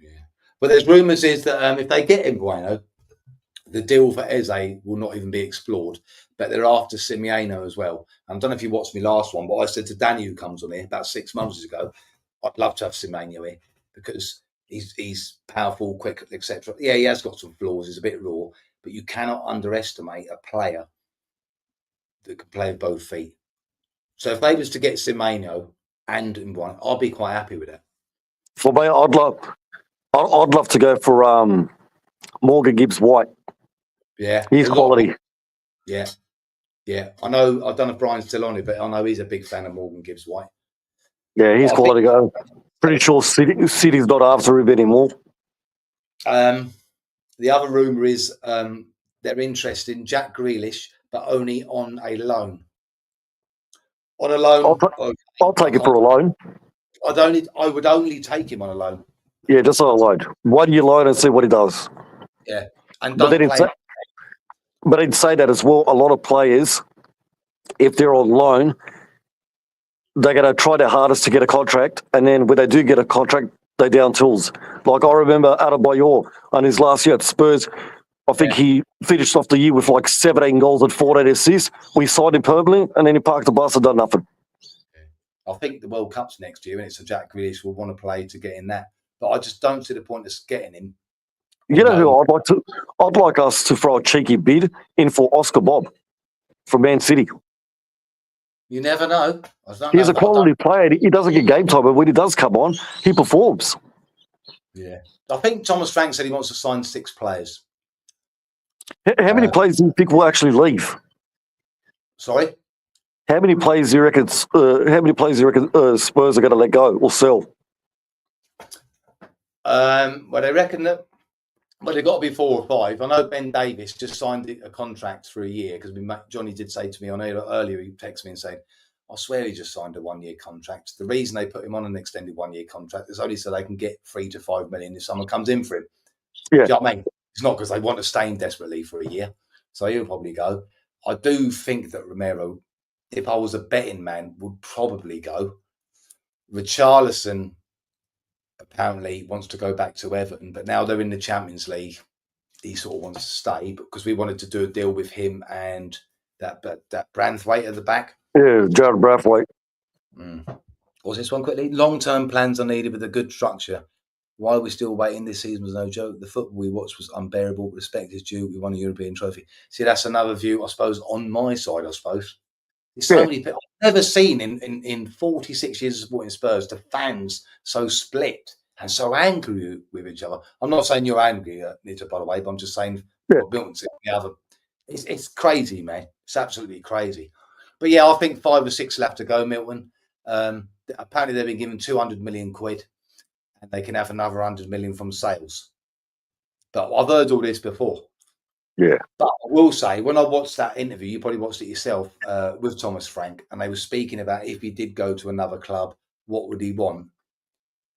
Yeah, but there's rumours is that if they get Mbeumo, the deal for Eze will not even be explored, but they're after Simeone as well. I don't know if you watched me last one, but I said to Danny, who comes on here about 6 months ago, I'd love to have Simeone here because he's powerful, quick, etc. Yeah, he has got some flaws. He's a bit raw, but you cannot underestimate a player that can play with both feet. So if they was to get Simeone and Mbeumo, I'd be quite happy with that. For me, I'd love to go for Morgan Gibbs-White. Yeah, he's quality. Yeah. I know. I don't know if Brian's still on it, but I know he's a big fan of Morgan Gibbs-White. Yeah, he's quality. Go. Pretty sure City's not after him anymore. The other rumour is they're interested in Jack Grealish, but only on a loan. On a loan, I'll take it for a loan. I would only take him on a loan. Yeah, just on a loan. 1 year loan and see what he does. Yeah, and don't play. But I'd say that as well. A lot of players, if they're on loan, they're going to try their hardest to get a contract, and then when they do get a contract, they're down tools. Like I remember Adebayor on his last year at Spurs, I think he finished off the year with like 17 goals and 14 assists. We signed him permanently, and then he parked the bus and done nothing. I think the World Cup's next year, and it's a Jack Grealish will want to play to get in that. But I just don't see the point of getting him. You know who I'd like us to throw a cheeky bid in for Oscar Bob from Man City. You never know. He's a quality player. He doesn't get game time, but when he does come on, he performs. Yeah. I think Thomas Frank said he wants to sign 6 players. How many players do you think will actually leave? Sorry? How many players do you reckon Spurs are going to let go or sell? Well, they reckon that. Well, they've got to be 4 or 5. I know Ben Davis just signed a contract for a year because Johnny did say to me on earlier, he texted me and said, I swear he just signed a 1-year contract. The reason they put him on an extended 1-year contract is only so they can get 3 to 5 million if someone comes in for him. Yeah. Do you know what I mean? It's not because they want to stay in desperately for a year. So he'll probably go. I do think that Romero, if I was a betting man, would probably go. Richarlison apparently wants to go back to Everton, but now they're in the Champions League. He sort of wants to stay because we wanted to do a deal with him and that Branthwaite at the back. Yeah, Jared Brathwaite. What's this one quickly? Long-term plans are needed with a good structure. Why are we still waiting? This season was no joke. The football we watched was unbearable. Respect is due. We won a European trophy. See, that's another view, I suppose, on my side, I suppose. There's so many people I've never seen in 46 years of supporting Spurs, the fans so split and so angry with each other. I'm not saying you're angry, Nita, by the way, but I'm just saying what Milton said. It's crazy, man. It's absolutely crazy. But yeah, I think 5 or 6 will have to go, Milton. Apparently, they've been given 200 million quid, and they can have another 100 million from sales. But I've heard all this before. Yeah. But I will say, when I watched that interview, you probably watched it yourself with Thomas Frank, and they were speaking about if he did go to another club, what would he want?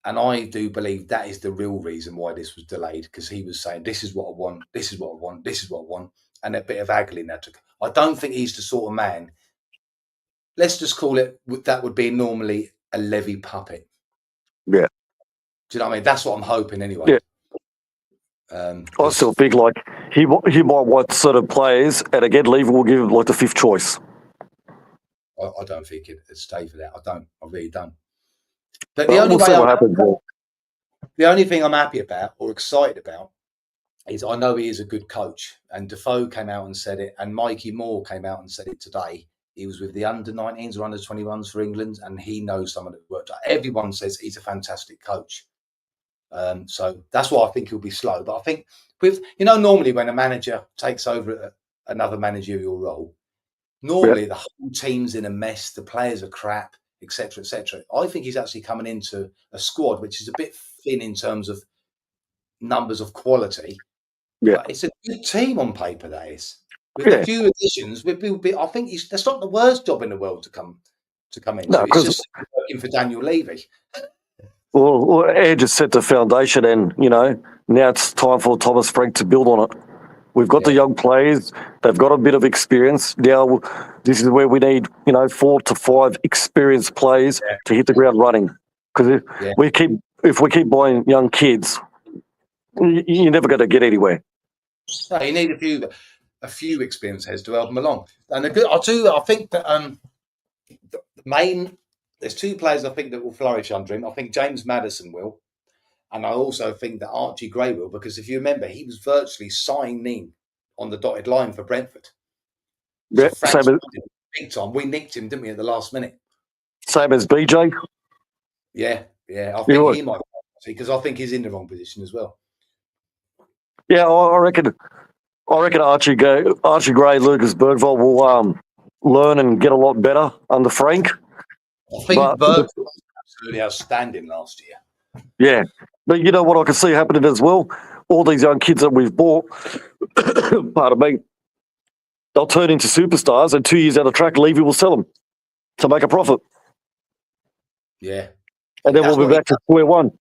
And I do believe that is the real reason why this was delayed, because he was saying, this is what I want, this is what I want, this is what I want, and a bit of haggling that took. I don't think he's the sort of man, let's just call it, that would be normally a Levy puppet. Yeah. Do you know what I mean? That's what I'm hoping anyway. Yeah. I still think like he might want certain players, and again, Levy will give him like the 5th choice. I don't think it'd stay for that. I really don't. But the only way the only thing I'm happy about or excited about is I know he is a good coach, and Defoe came out and said it, and Mikey Moore came out and said it today. He was with the under-19s or under-21s for England, and he knows someone that worked. Everyone says he's a fantastic coach. So that's why I think he'll be slow. But I think with, normally when a manager takes over another managerial role, normally the whole team's in a mess, the players are crap, etc., etc. I think he's actually coming into a squad which is a bit thin in terms of numbers of quality. Yeah. But it's a good team on paper, that is. With a few additions, I think that's not the worst job in the world to come into. No, it's just working for Daniel Levy. Well, ANGE just set the foundation, and now it's time for Thomas Frank to build on it. We've got the young players; they've got a bit of experience. Now, this is where we need 4 to 5 experienced players to hit the ground running. Because if we keep buying young kids, you're never going to get anywhere. No, you need a few experienced heads to help them along. And I think that there's 2 players I think that will flourish under him. I think James Maddison will, and I also think that Archie Gray will, because if you remember, he was virtually signing on the dotted line for Brentford. So big time. We nicked him, didn't we, at the last minute? Same as BJ. Yeah. I think he might, because I think he's in the wrong position as well. Yeah, I reckon Archie Gray, Lucas Bergvall will learn and get a lot better under Frank. I think Bergvall was absolutely outstanding last year. Yeah, but you know what I can see happening as well? All these young kids that we've bought, pardon me, they'll turn into superstars, and 2 years out of track, Levy will sell them to make a profit. Yeah. And then we'll be back to square one.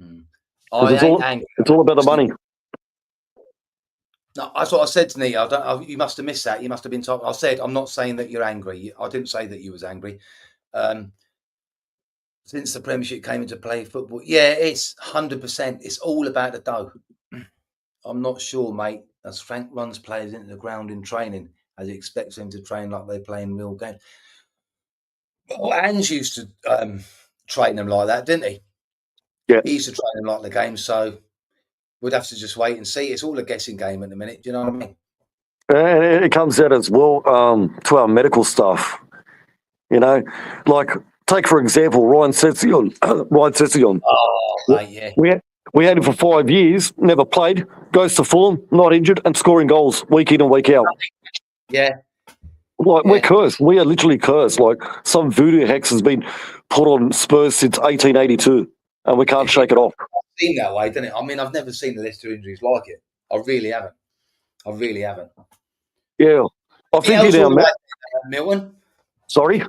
It's all about the money. No, that's what I said to Nita. You must have missed that. You must have been talking. I said, I'm not saying that you're angry. I didn't say that you was angry. Since the Premiership came into play, football, it's 100%. It's all about the dough. I'm not sure, mate, as Frank runs players into the ground in training, as he expects them to train like they play in real games. Well, Ange used to train them like that, didn't he? Yeah. He used to train them like the game, so we'd have to just wait and see. It's all a guessing game at the minute. Do you know what I mean? And it comes out as well to our medical staff. Like take for example Ryan Session. Oh, mate, yeah. We had him for 5 years, never played, goes to Fulham, not injured, and scoring goals week in and week out. Yeah. We're cursed. We are literally cursed. Like some voodoo hex has been put on Spurs since 1882, and we can't shake it off. It's been that way, doesn't it? I mean, I've never seen a list of injuries like it. I really haven't. Yeah. I think Milton. Sorry?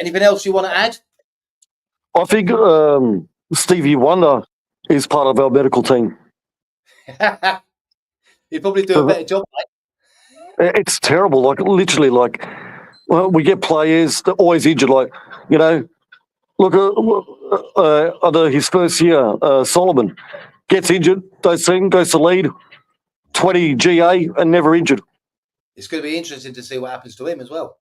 Anything else you want to add? I think Stevie Wonder is part of our medical team. He'd probably do a better job, mate. It's terrible. Like, literally, we get players that are always injured. Like, look, under his first year, Solomon gets injured, goes to lead, 20 GA, and never injured. It's going to be interesting to see what happens to him as well.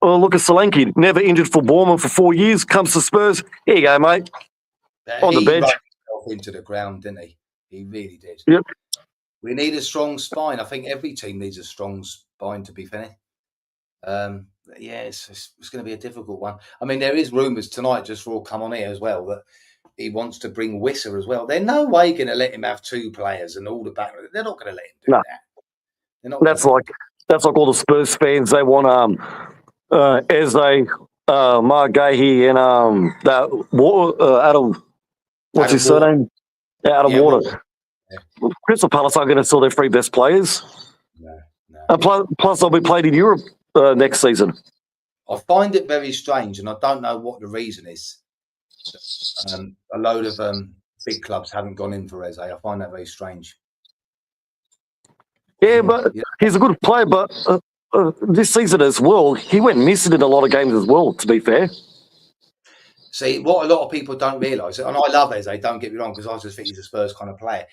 Oh, look at Solanke, never injured for Bournemouth for 4 years, comes to Spurs. Here you go, mate. On the He bench. ran himself into the ground, didn't he? He really did. Yep. We need a strong spine. I think every team needs a strong spine, to be fair. Yeah, it's going to be a difficult one. I mean, there is rumours tonight, just for all come on here as well, that he wants to bring Wisser as well. They're no way going to let him have two players and all the back. They're not going to let him do that. They're not. That's like all the Spurs fans. They want Eze, Mark Gahey, and Adam. What's his surname? Adam Water. Yeah. Crystal Palace are going to sell their three best players. No. And plus, they'll be played in Europe next season. I find it very strange, and I don't know what the reason is. A load of big clubs haven't gone in for Eze. I find that very strange. Yeah, but he's a good player. But this season as well, he went missing in a lot of games as well, to be fair. See, what a lot of people don't realise, and I love Eze, don't get me wrong, because I just think he's a Spurs kind of player.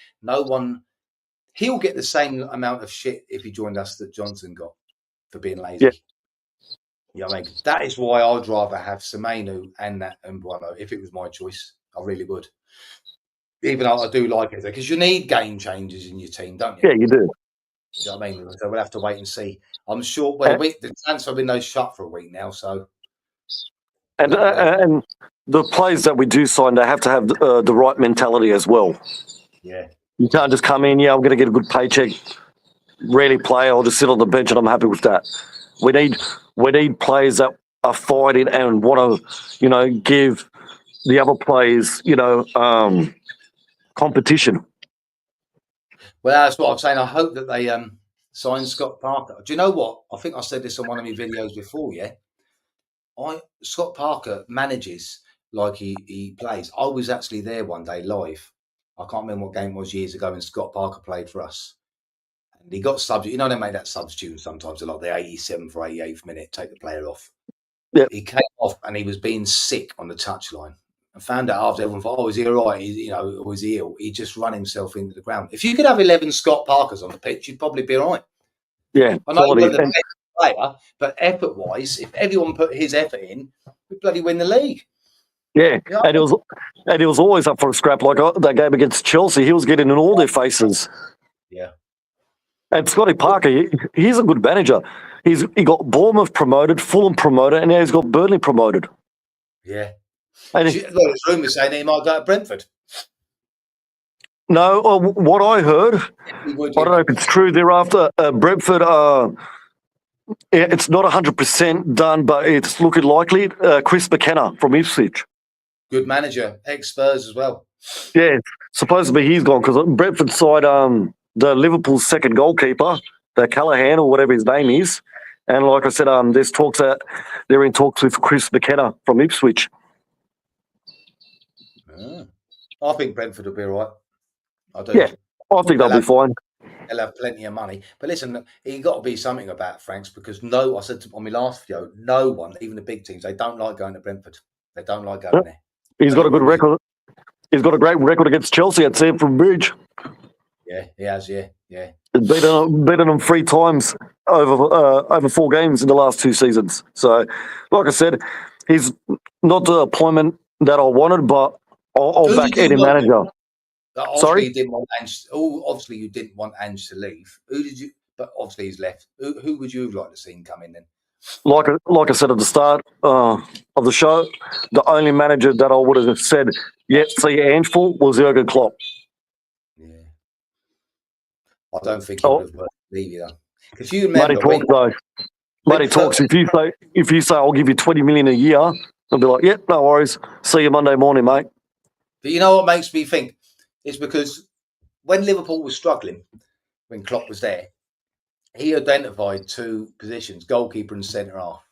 He'll get the same amount of shit if he joined us that Johnson got for being lazy. Yeah. You know what I mean? That is why I'd rather have Semenyo and that Mbuemo if it was my choice. I really would. Even though I do like it, because you need game changers in your team, don't you? Yeah, you do. You know what I mean? So we'll have to wait and see. I'm sure the transfer window's shut for a week now, so. And the players that we do sign, they have to have the right mentality as well. Yeah. You can't just come in, I'm going to get a good paycheck, rarely play, I'll just sit on the bench and I'm happy with that. We need players that are fighting and want to, give the other players, competition. Well, that's what I'm saying. I hope that they sign Scott Parker. Do you know what? I think I said this on one of my videos before, yeah? Scott Parker manages like he plays. I was actually there one day live. I can't remember what game it was years ago, and Scott Parker played for us. And he got substitute. You know, they made that substitute sometimes, like the 87th or 88th minute, take the player off. Yep. He came off and he was being sick on the touchline. I found out after everyone thought, is he all right? Or was he ill? He just run himself into the ground. If you could have 11 Scott Parkers on the pitch, you'd probably be all right. Yeah, I know you're the best player, but effort-wise, if everyone put his effort in, we'd bloody win the league. Yeah, and he was always up for a scrap. Like that game against Chelsea, he was getting in all their faces. Yeah. And Scotty Parker, he's a good manager. He got Bournemouth promoted, Fulham promoted, and now he's got Burnley promoted. Yeah. And there's rumours saying he might go to Brentford. No, what I heard, I don't know if it's true. Thereafter, Brentford, it's not 100% done, but it's looking likely. Chris McKenna from Ipswich. Good manager, ex-Spurs as well. Yeah, supposedly he's gone because Brentford side the Liverpool second goalkeeper, the Callahan or whatever his name is, and like I said, there's talks that they're in talks with Chris McKenna from Ipswich. I think Brentford will be all right. I do. Yeah, I think they'll be fine. They'll have plenty of money. But listen, you've got to be something about Franks because I said on my last video, no one, even the big teams, they don't like going to Brentford. They don't like going there. He's got a good record. He's got a great record against Chelsea at Stamford Bridge. Yeah, he has, yeah. He's beaten them 3 times over 4 games in the last 2 seasons. So, like I said, he's not the appointment that I wanted, but I'll back any manager. Sorry, you didn't want Ange. Obviously, you didn't want Ange to leave. Who did you? But obviously, he's left. Who would you have liked to see him come in then? Like I said at the start of the show, the only manager that I would have said, see Ange for was Jurgen Klopp. Yeah, I don't think he would have worked leave you though. If you remember, money talks. If you say I'll give you 20 million a year, I'll be like, no worries. See you Monday morning, mate. But you know what makes me think? It's because when Liverpool was struggling, when Klopp was there, he identified 2 positions, goalkeeper and centre half.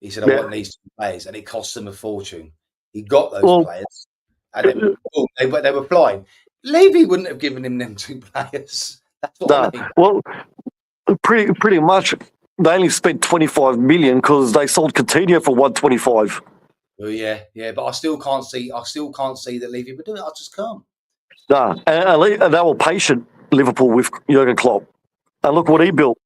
He said, I want these 2 players, and it cost them a fortune. He got those players, and then they were flying. Levy wouldn't have given him them 2 players. That's what I mean. Well, pretty much, they only spent 25 million because they sold Coutinho for 125. Oh yeah, but I still can't see that Levy would do it. I just can't. And they were patient, Liverpool, with Jurgen Klopp. And look what he built.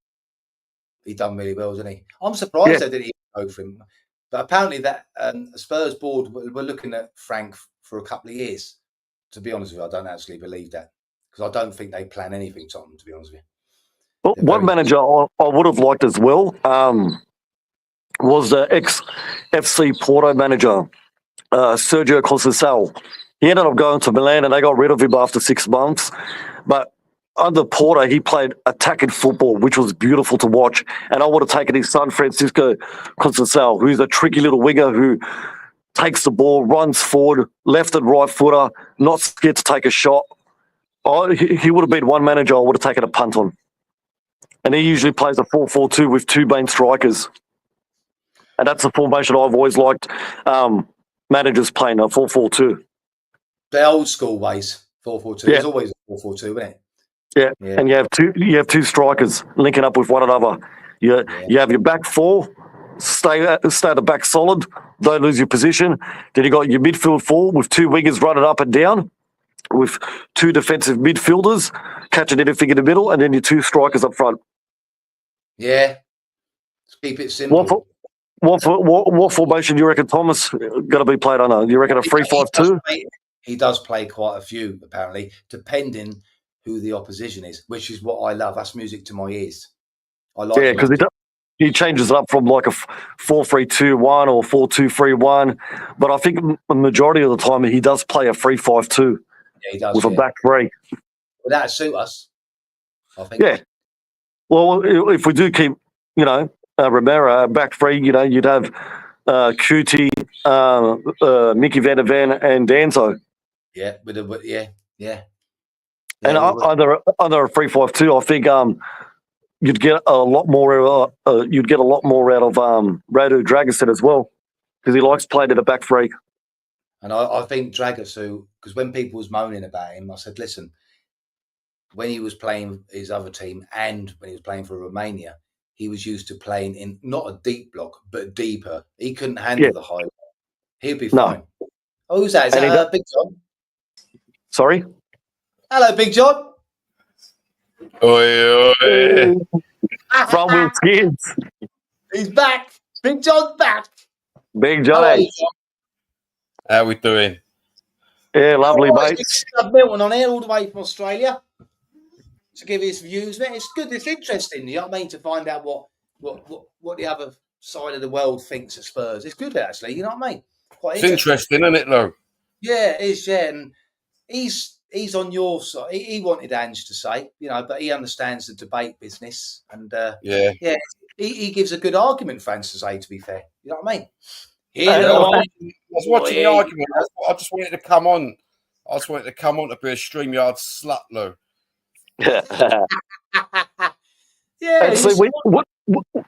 he done really well, didn't he? I'm surprised they didn't even go for him. But apparently that Spurs board were looking at Frank for a couple of years. To be honest with you, I don't actually believe that because I don't think they plan anything, Tom, to be honest with you. Well, one manager I would have liked as well was the ex-FC Porto manager, Sergio Conceição. He ended up going to Milan and they got rid of him after 6 months. But under Porto, he played attacking football, which was beautiful to watch. And I would have taken his son, Francisco Conceição, who's a tricky little winger who takes the ball, runs forward, left and right footer, not scared to take a shot. He would have been one manager I would have taken a punt on. And he usually plays a 4-4-2 with 2 main strikers. And that's the formation I've always liked managers playing, a 4-4-2. The old school ways, 4-4-2. Yeah. There's always a 4-4-2, isn't it? Yeah. And you have two strikers linking up with one another. You have your back four, stay the back solid, don't lose your position. Then you got your midfield four with 2 wingers running up and down, with 2 defensive midfielders catching anything in the middle, and then your 2 strikers up front. Yeah, let's keep it simple. What formation do you reckon Thomas going to be played under? Do you reckon a 3-5-2? He does play quite a few, apparently, depending who the opposition is, which is what I love. That's music to my ears. I like. Yeah, because he changes it up from like a 4-3-2-1 or 4-2-3-1, but I think the majority of the time he does play a 3-5-2. Yeah, he does. With a back three. Well, that'd suit us, I think. Yeah. Well, if we do keep, Romero back three, you'd have Kuti, Mickey Van der Ven, and Danzo. Yeah, yeah. And under a 3-5-2, I think you'd get a lot more. You'd get a lot more out of Radu Dragosin as well, because he likes playing to the back three. And I think Dragosin, because when people was moaning about him, I said, listen, when he was playing his other team and when he was playing for Romania, he was used to playing in not a deep block, but deeper. He couldn't handle the high. He'd be fine. No. Oh, who's that? Is that Big John? Sorry? Hello, Big John. Oi, oi. Front wheel skids. He's back. Big John's back. Big John. How we doing? Yeah, lovely, mate. Milton on here all the way from Australia to give his views. It's good. It's interesting. You know what I mean? To find out what the other side of the world thinks of Spurs. It's good, actually. You know what I mean? Quite interesting, isn't it, though? Yeah, it is. Yeah, and he's on your side. He wanted Ange to say, but he understands the debate business, and he gives a good argument for Ange to say. To be fair, you know what I mean? I was watching the argument. I just wanted to come on. I just wanted to come on to be a StreamYard slut, Lou. Yeah. See,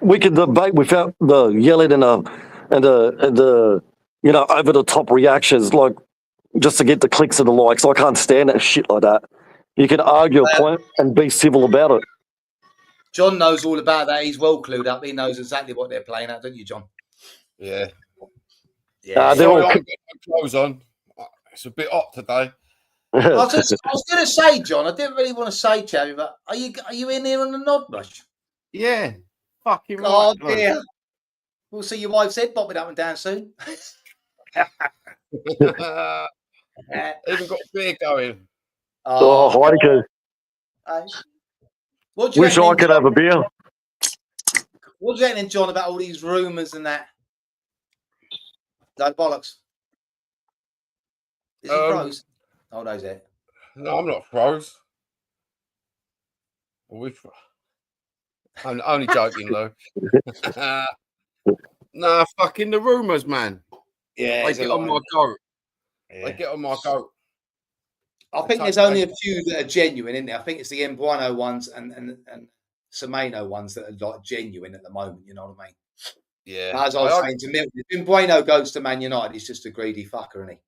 we can debate without the yelling and the over the top reactions, like just to get the clicks and the likes. I can't stand that shit like that. You can argue a point and be civil about it. John knows all about that. He's well clued up. He knows exactly what they're playing at, don't you, John? Yeah. Yeah. They're all got clothes on. It's a bit hot today. I was going to say, John, I didn't really want to say to you, but are you in here on the nod brush? Yeah. Fucking right. Oh, dear. We'll see your wife's head bobbing up and down soon. Even got a beer going. Oh, Heideke. Wish I could have a beer. What do you reckon, John, about all these rumours and that? No bollocks. Is he froze? Oh, no, is it? No, I'm not froze. I'm only joking, Lou. Nah, fucking the rumours, man. Yeah, they get on my goat. Yeah. They get on my goat. I think there's only a few that are genuine, isn't there? I think it's the Mbuano ones and Semeno ones that are like genuine at the moment. You know what I mean? Yeah. As I was saying to Milton, if Mbuano goes to Man United, he's just a greedy fucker, isn't he?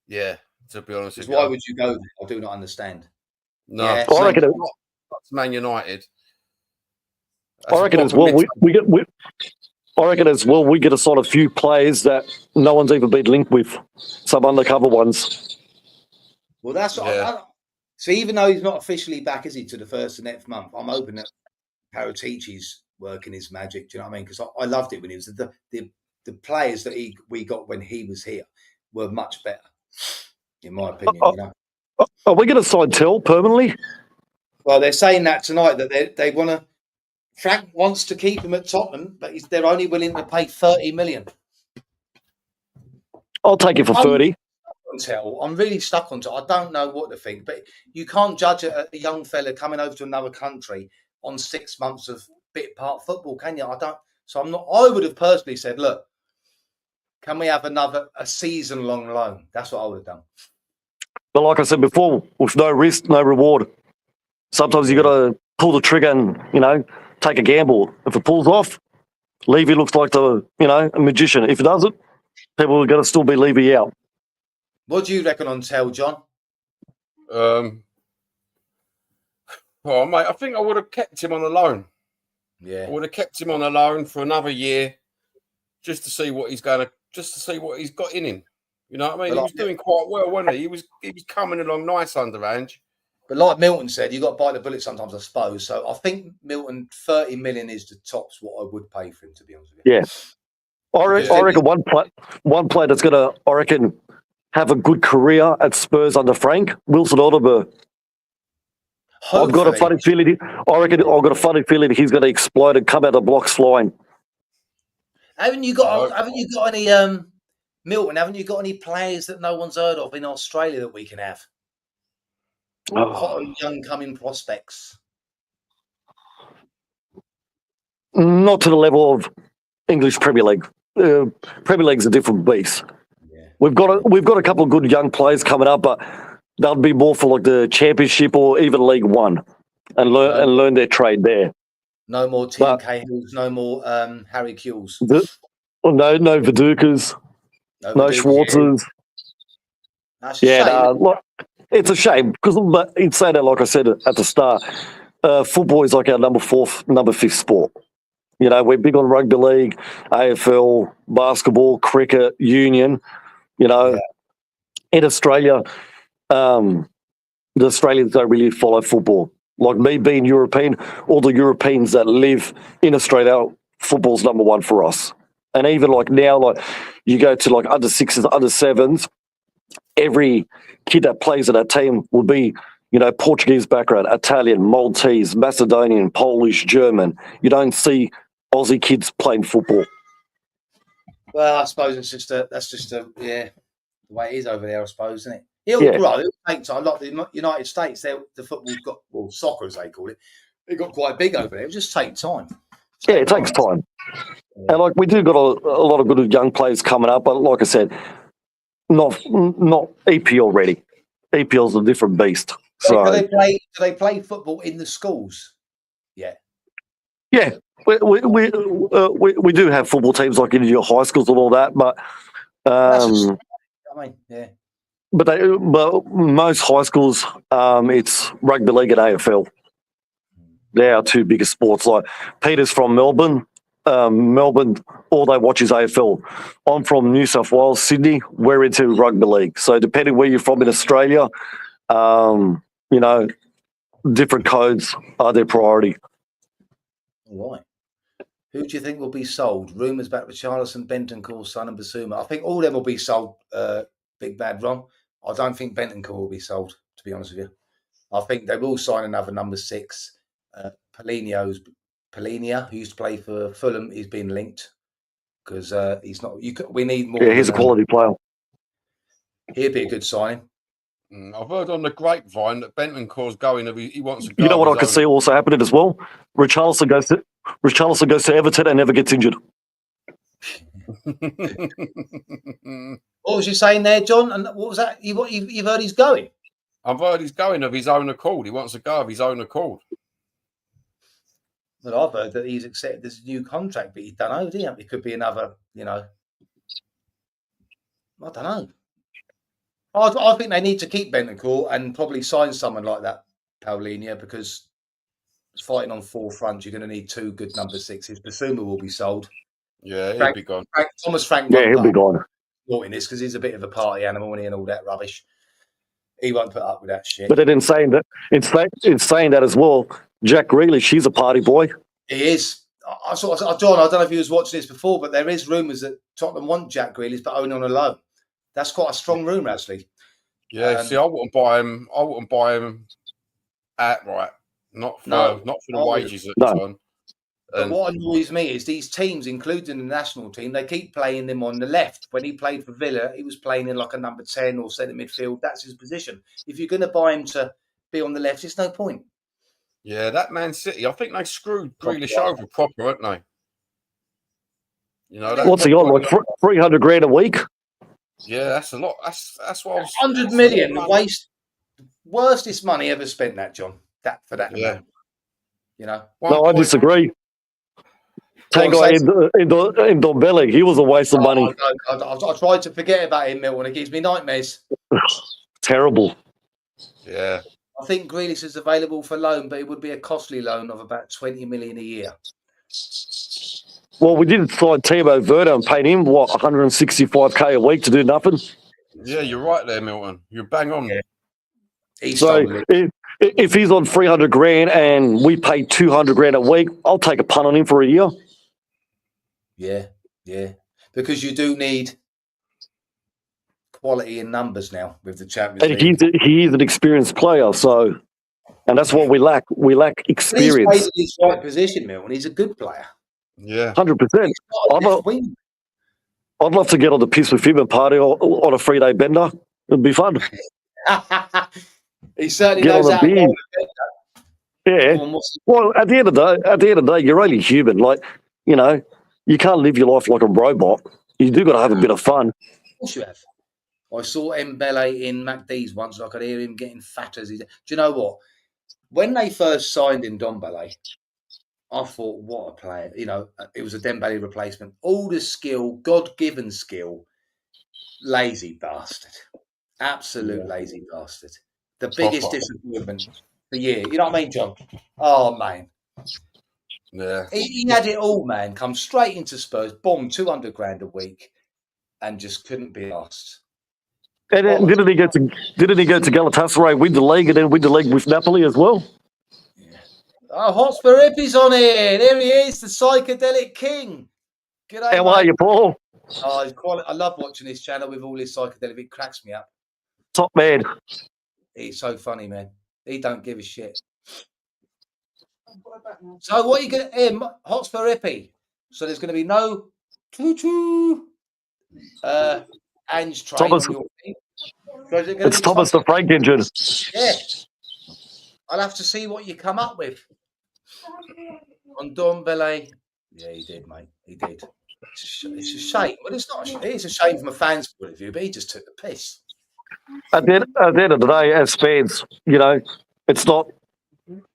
Yeah. To be honest with you. Why would you go there? I do not understand. No, yeah, I reckon it's Man United. I reckon as well. I reckon as well we get to sign a few players that no one's even been linked with, some undercover ones. Well, that's what so even though he's not officially back, is he, to the first of next month? I'm hoping that Paratici's working his magic. Do you know what I mean? Because I loved it when he was the players that we got when he was here were much better, in my opinion. You know. Are we going to sign Tell permanently? Well, they're saying that tonight that they want to. Frank wants to keep him at Tottenham, but they're only willing to pay 30 million. I'll take it for 30. I'm really stuck on Tell. I don't know what to think, but you can't judge a young fella coming over to another country on 6 months of bit part football, can you? I don't. So I'm not. I would have personally said, look, can we have a season-long loan? That's what I would have done. But like I said before, with no risk, no reward. Sometimes you got to pull the trigger and, take a gamble. If it pulls off, Levy looks like a magician. If it doesn't, people are going to still be Levy out. What do you reckon on Tell, John? Oh, mate, I think I would have kept him on a loan. Yeah. I would have kept him on a loan for another year just to see what he's got in him. You know what I mean? He was doing quite well, wasn't he? He was coming along nice under Ange. But like Milton said, you've got to bite the bullet sometimes, I suppose. So I think Milton, 30 million is the tops what I would pay for him, to be honest with you. Yeah. I reckon one player that's going to, have a good career at Spurs under Frank, Wilson Oliver. I've got a funny feeling. I've got a funny feeling he's going to explode and come out of the blocks flying. Haven't you got any Milton? Haven't you got any players that no one's heard of in Australia that we can have? Hot young coming prospects. Not to the level of English Premier League. Premier League's a different beast. Yeah. We've got a couple of good young players coming up, but they'll be more for like the Championship or even League One, and learn their trade there. No more Tim Cahills, no more Harry Kewells. No Vidukas, no Schwartzes. That's a shame. It's a shame because in saying that, like I said at the start, football is like our number 5th sport. We're big on rugby league, AFL, basketball, cricket, union. In Australia, the Australians don't really follow football. Like me being European, all the Europeans that live in Australia, football's number 1 for us. And even like now, like you go to like under 6s, under 7s, every kid that plays in that team will be, Portuguese background, Italian, Maltese, Macedonian, Polish, German. You don't see Aussie kids playing football. Well, I suppose that's just the way it is over there, I suppose, isn't it? It'll grow, it'll take time. Like the United States, the football's got, soccer as they call it, it got quite big over there. It'll just take time. It takes time. Yeah. And like we do got a lot of good young players coming up, but like I said, not EPL ready. EPL's a different beast. So do they play football in the schools? Yeah. Yeah. We do have football teams like in your high schools and all that, but but most high schools it's rugby league and AFL. They're our 2 biggest sports. Like Peter's from Melbourne. Melbourne, all they watch is AFL. I'm from New South Wales, Sydney. We're into rugby league. So depending where you're from in Australia, different codes are their priority. All right. Who do you think will be sold? Rumours about Richarlison, Bentancur, Son and Basuma. I think all of them will be sold, Big Bad Ron. I don't think Bentancur will be sold, to be honest with you. I think they will sign another number 6. Polinia, who used to play for Fulham, he's been linked because he's not. We need more. Yeah, he's a quality player. He'd be a good signing. I've heard on the grapevine that Bentancur's going. He wants to go. You know what I could see also happening as well? Richarlison goes to Everton and never gets injured. What was you saying there, John? And what was that? You've heard he's going? I've heard he's going of his own accord. He wants to go of his own accord. But I've heard that he's accepted this new contract, but he don't know, do you? It could be another, I don't know. I think they need to keep Bentancur and probably sign someone like that, Paulinho, because it's fighting on 4 fronts. You're going to need 2 good number 6s. Basuma will be sold. Yeah, he'll be gone. Thomas Frank. Yeah, he'll be gone. In this because he's a bit of a party animal and all that rubbish. He won't put up with that shit. But in saying that, as well, Jack Grealish, she's a party boy. He is. John, I don't know if you was watching this before, but there is rumours that Tottenham want Jack Grealish, but only on a loan. That's quite a strong rumour, actually. Yeah, see, I wouldn't buy him. I wouldn't buy him outright. Not for the wages that he's on. But what annoys me is these teams, including the national team, they keep playing him on the left. When he played for Villa, he was playing in like a number 10 or centre midfield. That's his position. If you're going to buy him to be on the left, there's no point. Yeah, that Man City, I think they screwed Grealish over proper, haven't they? You know, what's he on? Like 300 grand a week? Yeah, that's a lot. That's what I was. 100 million, the worstest money ever spent. That John, for that amount. You know. No, I disagree. Tango in Dombele, he was a waste of money. I tried to forget about him, Milton. It gives me nightmares. Terrible. Yeah. I think Grealish is available for loan, but it would be a costly loan of about 20 million a year. Well, we did sign Timo Werner and paid him, 165k a week to do nothing? Yeah, you're right there, Milton. You're bang on. Yeah. If he's on 300 grand and we pay 200 grand a week, I'll take a punt on him for a year. Yeah. Because you do need quality in numbers now with the Champions League. And he is an experienced player, and that's what we lack. We lack experience. He's played in his right position, Milton. He's a good player. Yeah. 100%. I'd love to get on the piss with him and party on a 3-day bender. It'd be fun. He certainly knows how to go on a bender. Yeah. Well, at the end of the day, you're only human. Like, you know, you can't live your life like a robot. You do got to have a bit of fun. Of course you have. I saw Mbele in MacD's once, and I could hear him getting fat as he. Do you know what? When they first signed in Dombele, I thought, what a player. You know, it was a Dembele replacement. All the skill, God-given skill, lazy bastard. Absolute lazy bastard. The biggest disappointment of the year. You know what I mean, John? Oh, man. Yeah. He had it all, man. Come straight into Spurs, boom, 200 grand a week, and just couldn't be asked. And didn't he go to Galatasaray, win the league, and then win the league with Napoli as well? Yeah. Oh, Hotspur Hippie's on here. There he is, the psychedelic king. G'day, How are you, Paul? Oh, I love watching this channel with all this psychedelic. It cracks me up. Top man. He's so funny, man. He don't give a shit. So what are you going to hear? Hotspur Hippie. So there's going to be no choo-choo ANGE train on your team. It's Thomas the Frank engine. Yeah. I'll have to see what you come up with. On Dombele. Yeah, he did, mate. He did. It's a shame. Well, it's not. It's a shame from a fan's point of view, but he just took the piss. At the end of the day, as fans, you know, it's not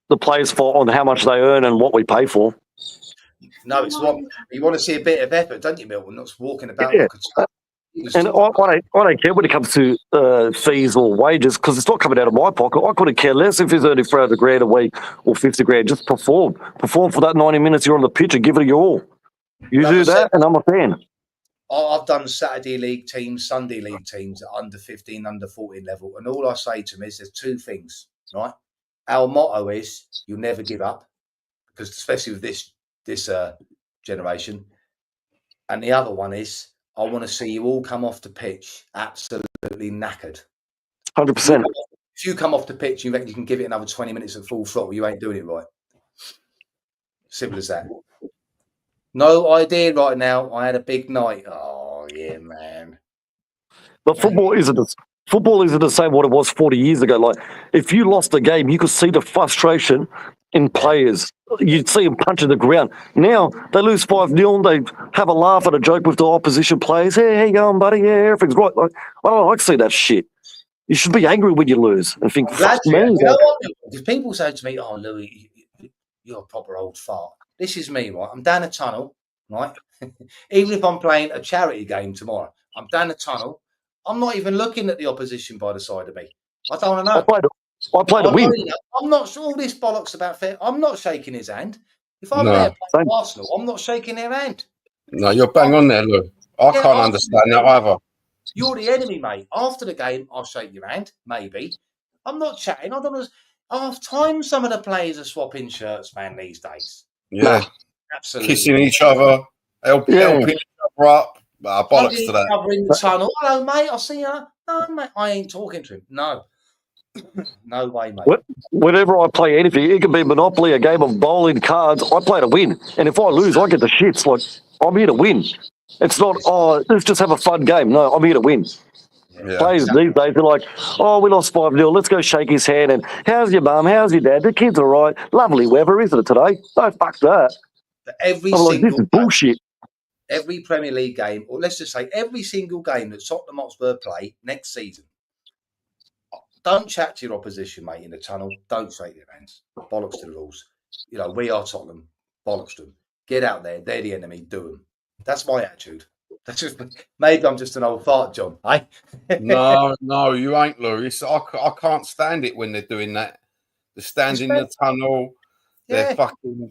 the players' fault on how much they earn and what we pay for. No, it's what you want to see a bit of effort, don't you, Milton? Not walking about like a. And I don't care when it comes to fees or wages because it's not coming out of my pocket. I couldn't care less if he's earning 300 grand a week or 50 grand. Just perform for that 90 minutes you're on the pitch and give it your all. You do that, and I'm a fan. I've done Saturday league teams, Sunday league teams at under 15, under 14 level, and all I say to them is there's two things, right? Our motto is you'll never give up, because especially with this generation, and the other one is I want to see you all come off the pitch absolutely knackered. 100%. If you come off the pitch, you reckon you can give it another 20 minutes at full throttle, you ain't doing it right. Simple as that. No idea right now. I had a big night. Oh, yeah, man. But football isn't the same what it was 40 years ago. Like, if you lost a game, you could see the frustration in players. You'd see them punching the ground. Now, they lose 5-0, they have a laugh and a joke with the opposition players. Hey, how you going, buddy? Yeah, everything's right. Like, I don't like to see that shit. You should be angry when you lose and think, fuck me. You know what? Because people say to me, oh, Louis, you're a proper old fart. This is me, right? I'm down a tunnel, right? Even if I'm playing a charity game tomorrow, I'm down a tunnel. I'm not even looking at the opposition by the side of me. I don't want to know. I played a win. I'm not sure all this bollocks about fair. I'm not shaking his hand. If I'm there playing Arsenal, I'm not shaking their hand. No, you're bang on there, Lou. I can't understand that either. You're the enemy, mate. After the game, I'll shake your hand, maybe. I'm not chatting. I don't know. Half time, some of the players are swapping shirts, man, these days. Yeah. Absolutely. Kissing each other, helping each other up. Bollocks to that. Each other in the tunnel. Hello, mate. I see you. No, mate. I ain't talking to him. No. No way, mate. Whenever I play anything, it can be Monopoly, a game of bowling, cards. I play to win, and if I lose, I get the shits. Like, I'm here to win. It's not, let's just have a fun game. No, I'm here to win. Yeah. Players these days, they're like, we lost 5-0. Let's go shake his hand. And how's your mum? How's your dad? The kids are right. Lovely weather, isn't it today? No, fuck that. Every I'm single like, this is bullshit. Every Premier League game, or let's just say every single game that Tottenham Hotspur play next season, don't chat to your opposition, mate, in the tunnel. Don't shake your hands. Bollocks to the rules. You know, we are Tottenham. Bollocks to them. Get out there. They're the enemy. Do them. That's my attitude. That's just, maybe I'm just an old fart, John. No, you ain't, Lou. I can't stand it when they're doing that. They're standing in the tunnel. Yeah.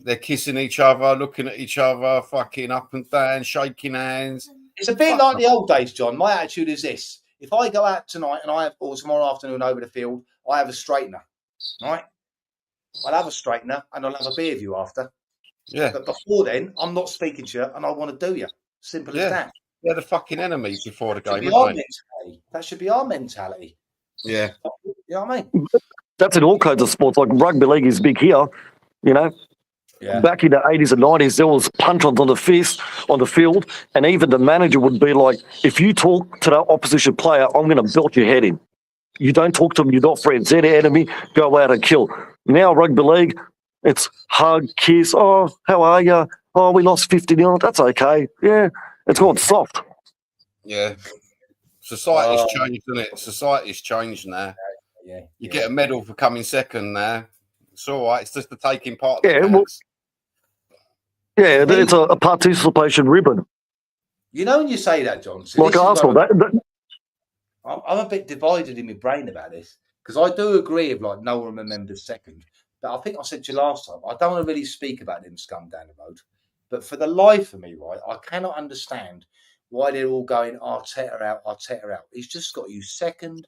They're kissing each other, looking at each other, fucking up and down, shaking hands. It's a bit like the old days, John. My attitude is this. If I go out tonight and or tomorrow afternoon over the field, I have a straightener, right? I'll have a straightener and I'll have a beer with you after. Yeah. But before then, I'm not speaking to you and I want to do you. Simple as that. They're the fucking enemies before the game, That should be our mentality. Yeah. You know what I mean? That's in all kinds of sports. Like rugby league is big here, you know. Yeah. Back in the 80s and 90s, there was punch-ons on the fist on the field, and even the manager would be like, if you talk to that opposition player, I'm going to belt your head in. You don't talk to them, you're not friends. They're the enemy, go out and kill. Now, rugby league, it's hug, kiss, how are you? Oh, we lost 50-0. That's okay. Yeah, it's gone soft. Yeah. Society's changed, isn't it? Society's changed now. Yeah. You get a medal for coming second now. It's all right. It's just the taking part. Yeah, it's a participation ribbon. You know when you say that, John? So like Arsenal. I'm a bit divided in my brain about this because I do agree with like no one remembers second. But I think I said to you last time, I don't want to really speak about them scum down the road. But for the life of me, right, I cannot understand why they're all going Arteta out, Arteta out. He's just got you second.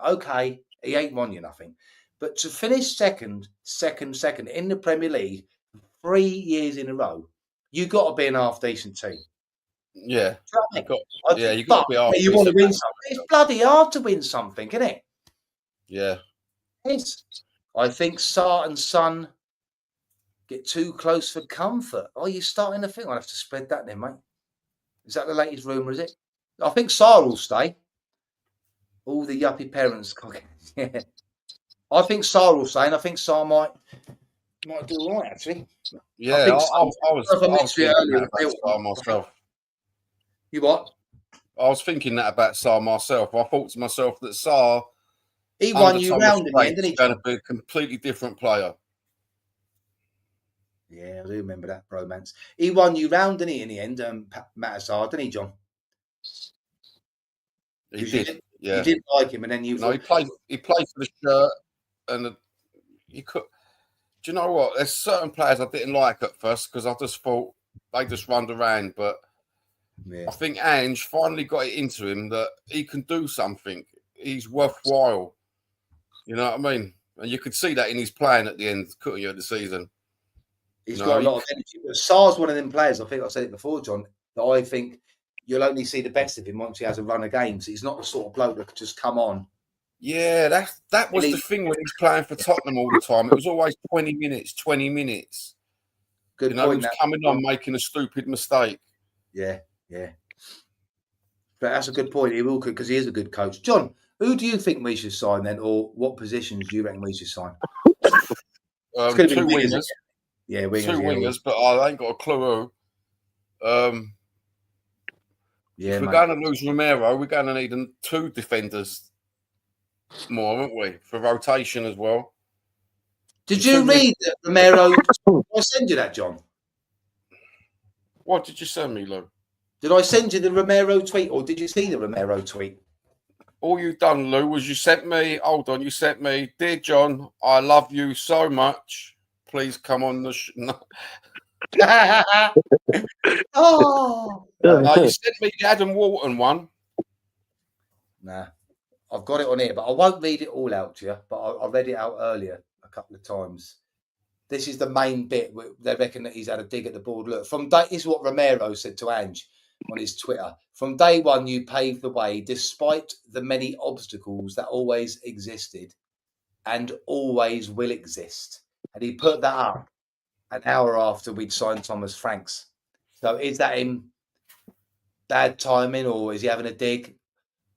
Okay, he ain't won you nothing. But to finish second in the Premier League 3 years in a row, you've got to be an half-decent team. Yeah. You got to be half-decent. You want to win something. It's bloody hard to win something, isn't it? Yeah. It's. I think Sarr and Son get too close for comfort. Oh, you're starting to think I'll have to spread that then, mate. Is that the latest rumour, is it? I think Sarr will stay. All the yuppie parents. Yeah. I think Sarr will stay, and I think Sarr might do all right, actually. Yeah, I was thinking earlier about Sarr myself. You what? I was thinking that about Sarr myself. I thought to myself that Sarr, he won you round in the end, didn't he? He's going to be a completely different player. Yeah, I do remember that bromance. He won you round, didn't he, in the end, Matasar, didn't he, John? He did. Yeah. You didn't like him, and then you. No, he played for the shirt, and you could. Do you know what? There's certain players I didn't like at first because I just thought they just run around, but I think Ange finally got it into him that he can do something. He's worthwhile. You know what I mean? And you could see that in his playing at the end, couldn't you, of the season? He's got a lot of energy. But Sarr's one of them players, I think I said it before, John, that I think you'll only see the best of him once he has a run of games. He's not the sort of bloke that could just come on. Yeah, that was the thing when he's playing for Tottenham all the time. It was always 20 minutes. Good point. He was coming on, making a stupid mistake. Yeah. But that's a good point. He will, because he is a good coach. John, who do you think we should sign then, or what positions do you reckon we should sign? It's going to be wingers. Yeah, wingers. Two wingers, but I ain't got a clue who. If we're going to lose Romero, we're going to need 2 defenders more, aren't we? For rotation as well. Did you read that Romero? Did I send you that, John? What did you send me, Lou? Did I send you the Romero tweet, or did you see the Romero tweet? All you've done, Lou, was you sent me, Dear John, I love you so much. Please come on the No, you sent me the Adam Walton one. Nah, I've got it on here, but I won't read it all out to you. But I read it out earlier a couple of times. this is the main bit. They reckon that he's had a dig at the board. Look, this is what Romero said to Ange on his Twitter. From day one, you paved the way, despite the many obstacles that always existed and always will exist. And he put that up an hour after we'd signed Thomas Franks. So is that him bad timing, or is he having a dig?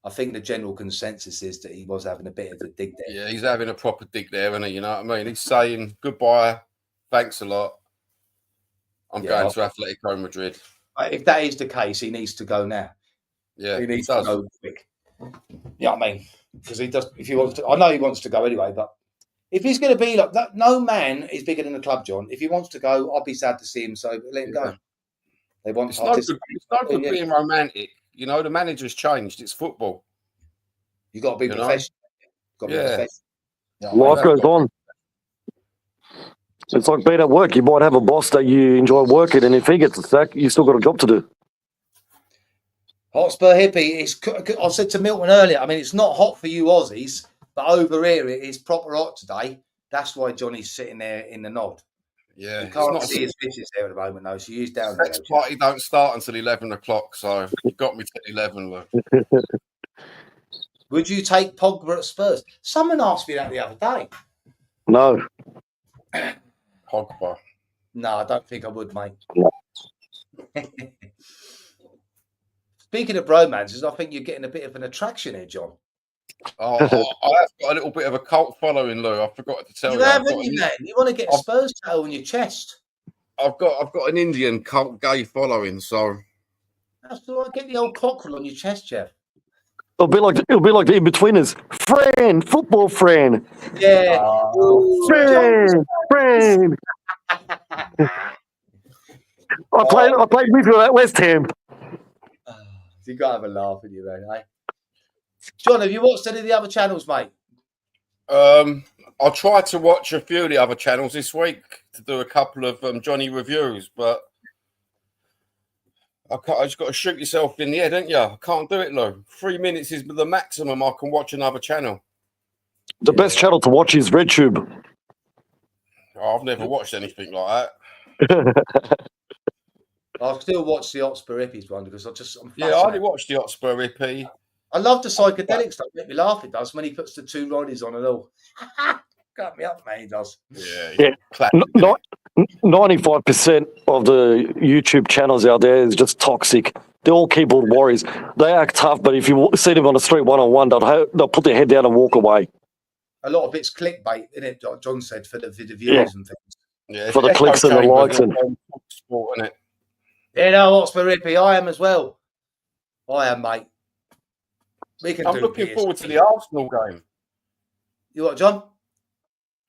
I think the general consensus is that he was having a bit of a dig there. Yeah, he's having a proper dig there, isn't he? You know what I mean? He's saying goodbye, thanks a lot. I'm going to Atletico Madrid. If that is the case, he needs to go now. Yeah, he needs to go quick. You know what I mean? Because he does. If he wants to, I know he wants to go anyway. But if he's going to be like that, no man is bigger than the club, John. If he wants to go, I'll be sad to see him. So let him go. They want. It's not good being romantic. You know, the manager's changed. It's football. You got to be professional. Got to be professional. Life goes on. It's like being at work. You might have a boss that you enjoy working, and if he gets a sack, you still got a job to do. Hotspur hippie. I said to Milton earlier, I mean, it's not hot for you Aussies, but over here it is proper hot today. That's why Johnny's sitting there in the nod. Yeah, you can't see his missus there at the moment, though. So he's down there. Next party don't start until 11 o'clock, so you got me to 11. Look. Would you take Pogba at Spurs? Someone asked me that the other day. No. Pogba. No, I don't think I would, mate. No. Speaking of bromances, I think you're getting a bit of an attraction here, John. Oh, I have got a little bit of a cult following, Lou. I forgot to tell you. You haven't, you man. You want to get a Spurs tattoo on your chest. I've got an Indian cult gay following, so that's all right. Get the old cockerel on your chest, Jeff. It'll be like the in-betweeners. Friend, football friend. Yeah. Friend. I played with you at West Ham. You got to have a laugh with you, man, eh? John, have you watched any of the other channels, mate? I tried to watch a few of the other channels this week to do a couple of Johnny reviews, but I just got to shoot yourself in the head, don't you? I can't do it, Lou. 3 minutes is the maximum I can watch another channel. The best channel to watch is RedTube. Oh, I've never watched anything like that. I'll still watch the HOTSPUR Hippies one because I'm I only watched the HOTSPUR Hippie. I love the psychedelic stuff. Make me laugh. It does when he puts the two Roddies on and all. Cut me up, man. He does. Yeah. 95% of the YouTube channels out there is just toxic. They're all keyboard warriors. They act tough, but if you see them on the street one-on-one, they'll put their head down and walk away. A lot of it's clickbait, isn't it? John said for the views and things. Yeah, for the clicks and the likes and. Sport, isn't it? Yeah, no, HOTSPUR Hippie. I am as well. I am, mate. I'm looking forward to the Arsenal game. You what, John?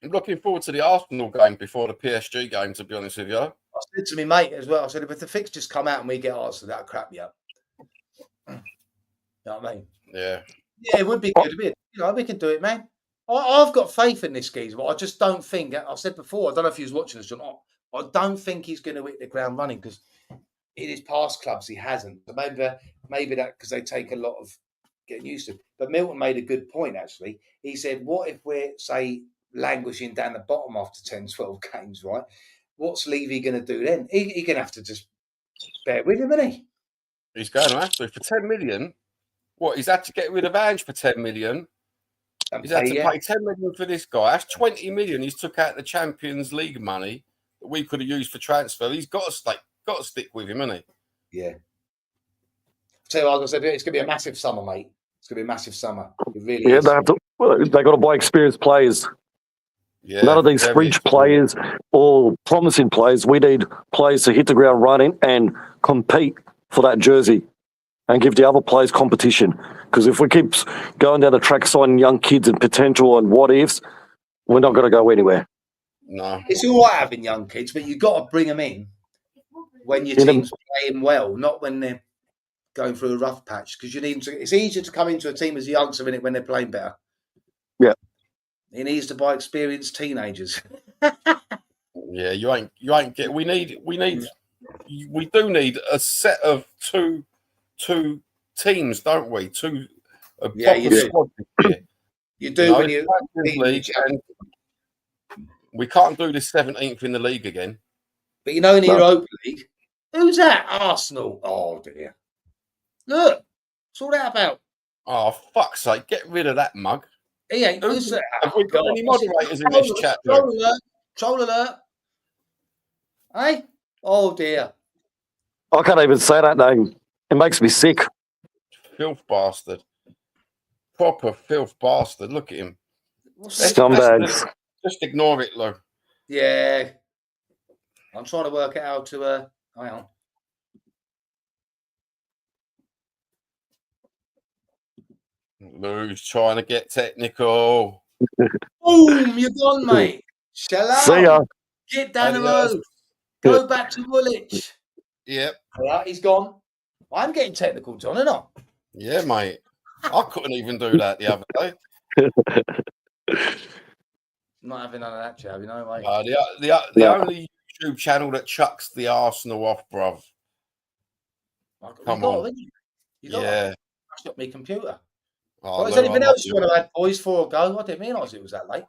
I'm looking forward to the Arsenal game before the PSG game, to be honest with you. I said to me mate as well, I said, if the fixtures come out and we get Arsenal, that'll crap me up. You know what I mean? Yeah. Yeah, it would be good. We can do it, man. I've got faith in this geezer, but I just don't think, I said before, I don't know if he was watching this, John, I don't think he's going to hit the ground running because in his past clubs he hasn't. So maybe that because they take a lot of getting used to. But Milton made a good point, actually. He said, what if we're, say, languishing down the bottom after 10, 12 games, right? What's Levy going to do then? He's going to have to just bear with him, isn't he? He's going to have to. For 10 million, what? He's had to get rid of Ange for 10 million. He's had to pay 10 million for this guy. That's 20 million he's took out the Champions League money that we could have used for transfer. He's got to stick with him, hasn't he? Yeah. Tell you what, I was going to say, it's going to be a massive summer, mate. It's going to be a massive summer. It really is. They got to buy experienced players. Yeah, none of these fringe players or promising players. We need players to hit the ground running and compete for that jersey and give the other players competition. Because if we keep going down the track signing young kids and potential and what ifs, we're not going to go anywhere. No. It's all right having young kids, but you've got to bring them in when your team's playing well, not when they're going through a rough patch. Because you need them to, it's easier to come into a team as a youngster in it when they're playing better. Yeah. He needs to buy experienced teenagers. Yeah, you ain't get. We do need a set of two teams, don't we? Two. Yeah, you do. You do when you League and We can't do this 17th in the league again. But in the Europa League, who's that? Arsenal. Oh dear. Look, what's all that about? Oh, fuck's sake! Get rid of that mug. He ain't. Have we got any moderators in this chat? Troll alert. Hey? Oh dear. I can't even say that name. It makes me sick. Filth bastard. Proper filth bastard. Look at him. Scumbags. Just ignore it, Lou. Yeah. I'm trying to work it out to hang on. Lou's trying to get technical. Boom, you're gone, mate. Shalom. See ya. Get down the road. Go back to Woolwich. Yep. All right, he's gone. I'm getting technical, John, and I. Yeah, mate. I couldn't even do that the other day. Not having none of that, Joe, you know, mate. The only YouTube channel that chucks the Arsenal off, bruv. Come on. You got yeah. I got my computer. Oh, is anything else you want to add, boys, before I go? I didn't realise it was that late.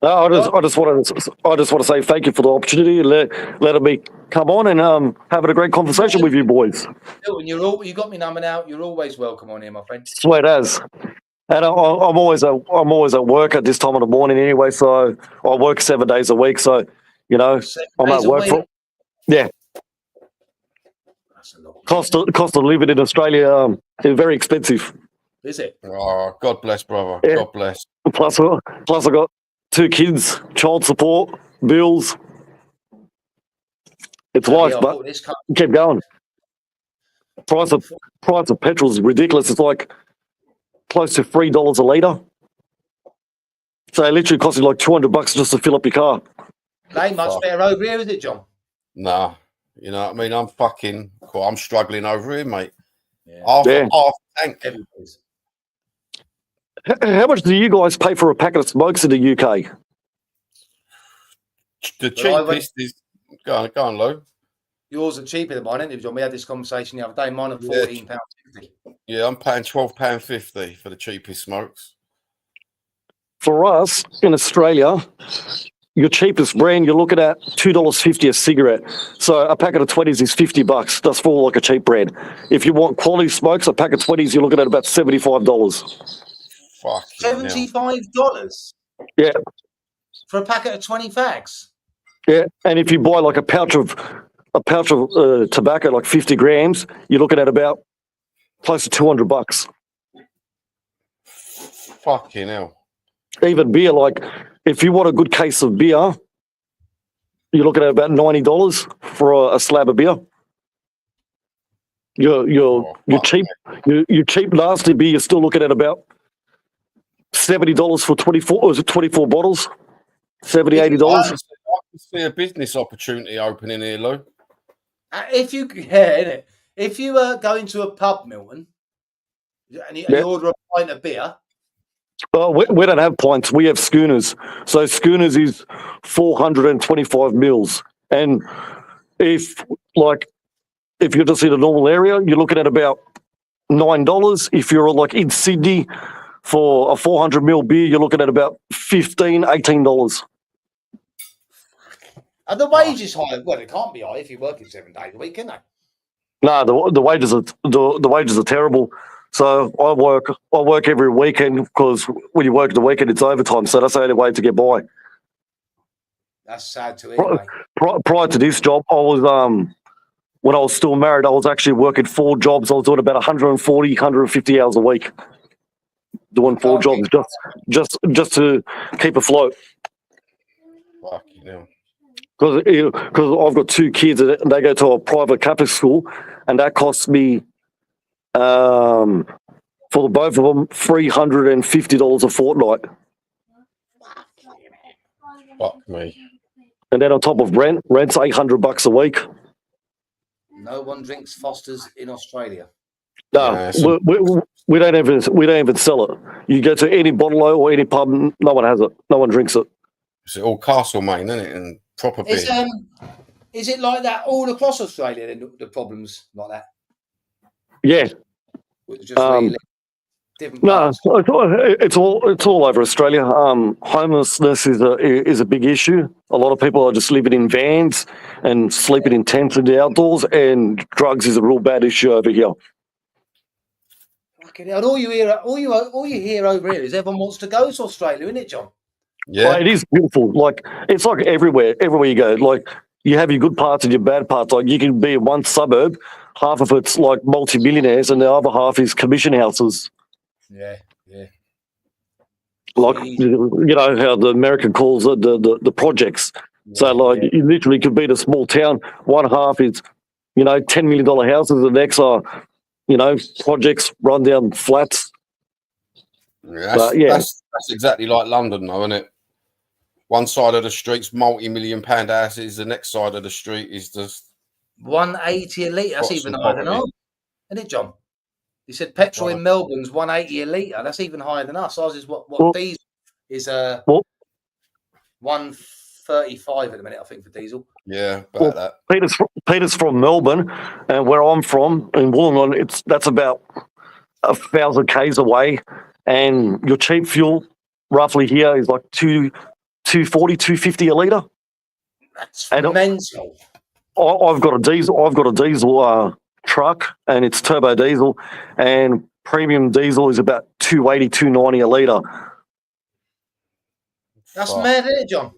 No, I just want to say thank you for the opportunity and letting me come on and having a great conversation with you boys. And you got me number now. You're always welcome on here, my friend. Sweet as. And I'm always at work at this time of the morning anyway, so I work 7 days a week. So I'm at work yeah. That's a lot. Cost of living in Australia is very expensive. Is it? Oh, God bless, brother. Yeah. God bless. Plus I got 2 kids, child support, bills. It's life, but keep going. Price of petrol is ridiculous. It's like close to $3 a litre. So it literally costs you like $200 just to fill up your car. Ain't much better over here, is it, John? Nah. You know what I mean? I'm struggling over here, mate. Yeah. Half tank. How much do you guys pay for a packet of smokes in the UK? The cheapest is... Go on, Lou. Yours are cheaper than mine, isn't it, John? We had this conversation the other day. Mine are £14.50. Yeah, I'm paying £12.50 for the cheapest smokes. For us, in Australia, your cheapest brand, you're looking at $2.50 a cigarette. So a packet of 20s is $50. That's for like a cheap brand. If you want quality smokes, a packet of 20s, you're looking at about $75. Fuck. $75? Yeah. For a packet of 20 fags? Yeah, and if you buy like a pouch of tobacco, like 50 grams, you're looking at about close to $200. Fucking hell. Even beer, like if you want a good case of beer, you're looking at about $90 for a slab of beer. Your cheap nasty beer, you're still looking at about $70 for 24. Or is it 24 bottles? $70, $80. I can see a business opportunity opening here, Lou. If you go into a pub, Milton, and you order a pint of beer. Oh, we don't have pints. We have schooners. So schooners is 425 mils. And if you're just in a normal area, you're looking at about $9. If you're like in Sydney for a 400 mil beer, you're looking at about $15, $18. Are the wages high? Well, it can't be high if you're working 7 days a week, can they? No, the wages are terrible. So I work every weekend because when you work the weekend, it's overtime. So that's the only way to get by. That's sad to hear, mate. Prior to this job, I was when I was still married, I was actually working 4 jobs. I was doing about 140, 150 hours a week, doing 4 jobs just to keep afloat. Fucking hell. Because I've got 2 kids and they go to a private Catholic school, and that costs me, for the both of them, $350 a fortnight. Fuck me. And then on top of rent's $800 a week. No one drinks Foster's in Australia. No, we don't even sell it. You go to any bottle or any pub, no one has it. No one drinks it. It's all Castlemaine, isn't it? And proper beer. Is it like that all across Australia? The problems like that. Yeah. different parts? it's all over Australia. Homelessness is a big issue. A lot of people are just living in vans and sleeping in tents in the outdoors, and drugs is a real bad issue over here. Fucking hell. And all you hear over here is everyone wants to go to Australia, isn't it, John? Yeah, it is beautiful. Like it's like everywhere you go. Like you have your good parts and your bad parts. Like you can be in one suburb, half of it's like multi-millionaires, and the other half is commission houses. Yeah. Like you know how the American calls it the projects. So like you literally could be in a small town. One half is, you know, $10 million houses. The next are, you know, projects, rundown flats. Yeah, that's exactly like London, though, isn't it? One side of the street's multi-million-pound houses. The next side of the street is just 180 a litre. That's even higher than ours, isn't it, John? You said petrol in Melbourne's 180 a litre. That's even higher than us. Ours is what diesel is 135 at the minute, I think, for diesel. Yeah, about that. Peter's from Melbourne, and where I'm from in Wollongong, that's about 1,000 k's away, and your cheap fuel roughly here is like 240, 250 a litre. That's mental. I've got a diesel truck, and it's turbo diesel, and premium diesel is about 280, 290 a litre. That's mad, isn't it, John?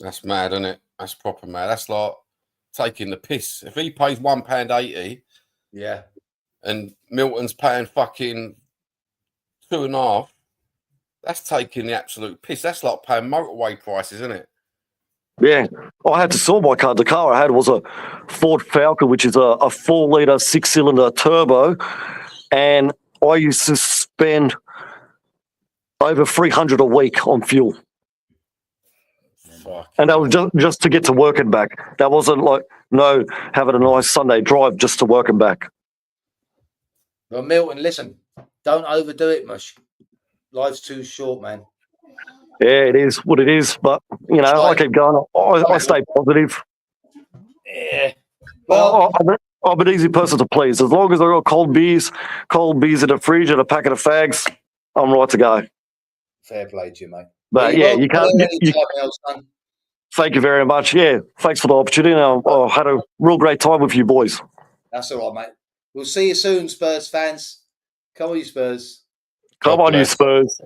That's mad, isn't it? That's proper mad. That's like taking the piss. If he pays £1.80, yeah, and Milton's paying fucking 2.5, that's taking the absolute piss. That's like paying motorway prices, isn't it? Yeah, I had to sell my car. The car I had was a Ford Falcon, which is a 4-litre 6-cylinder turbo, and I used to spend over $300 a week on fuel. And that was just to get to work and back. That wasn't like, no, having a nice Sunday drive just to work and back. Well, Milton, listen, don't overdo it, mush. Life's too short, man. Yeah, it is what it is. But, you know, I keep going. I stay positive. Yeah. Well, I'm an easy person to please. As long as I got cold beers in the fridge and a packet of fags, I'm right to go. Fair play to you, mate. But yeah, you can't. Thank you very much. Yeah, thanks for the opportunity. I had a real great time with you boys. That's all right, mate. We'll see you soon, Spurs fans. Come on, you Spurs. Come on, you Spurs.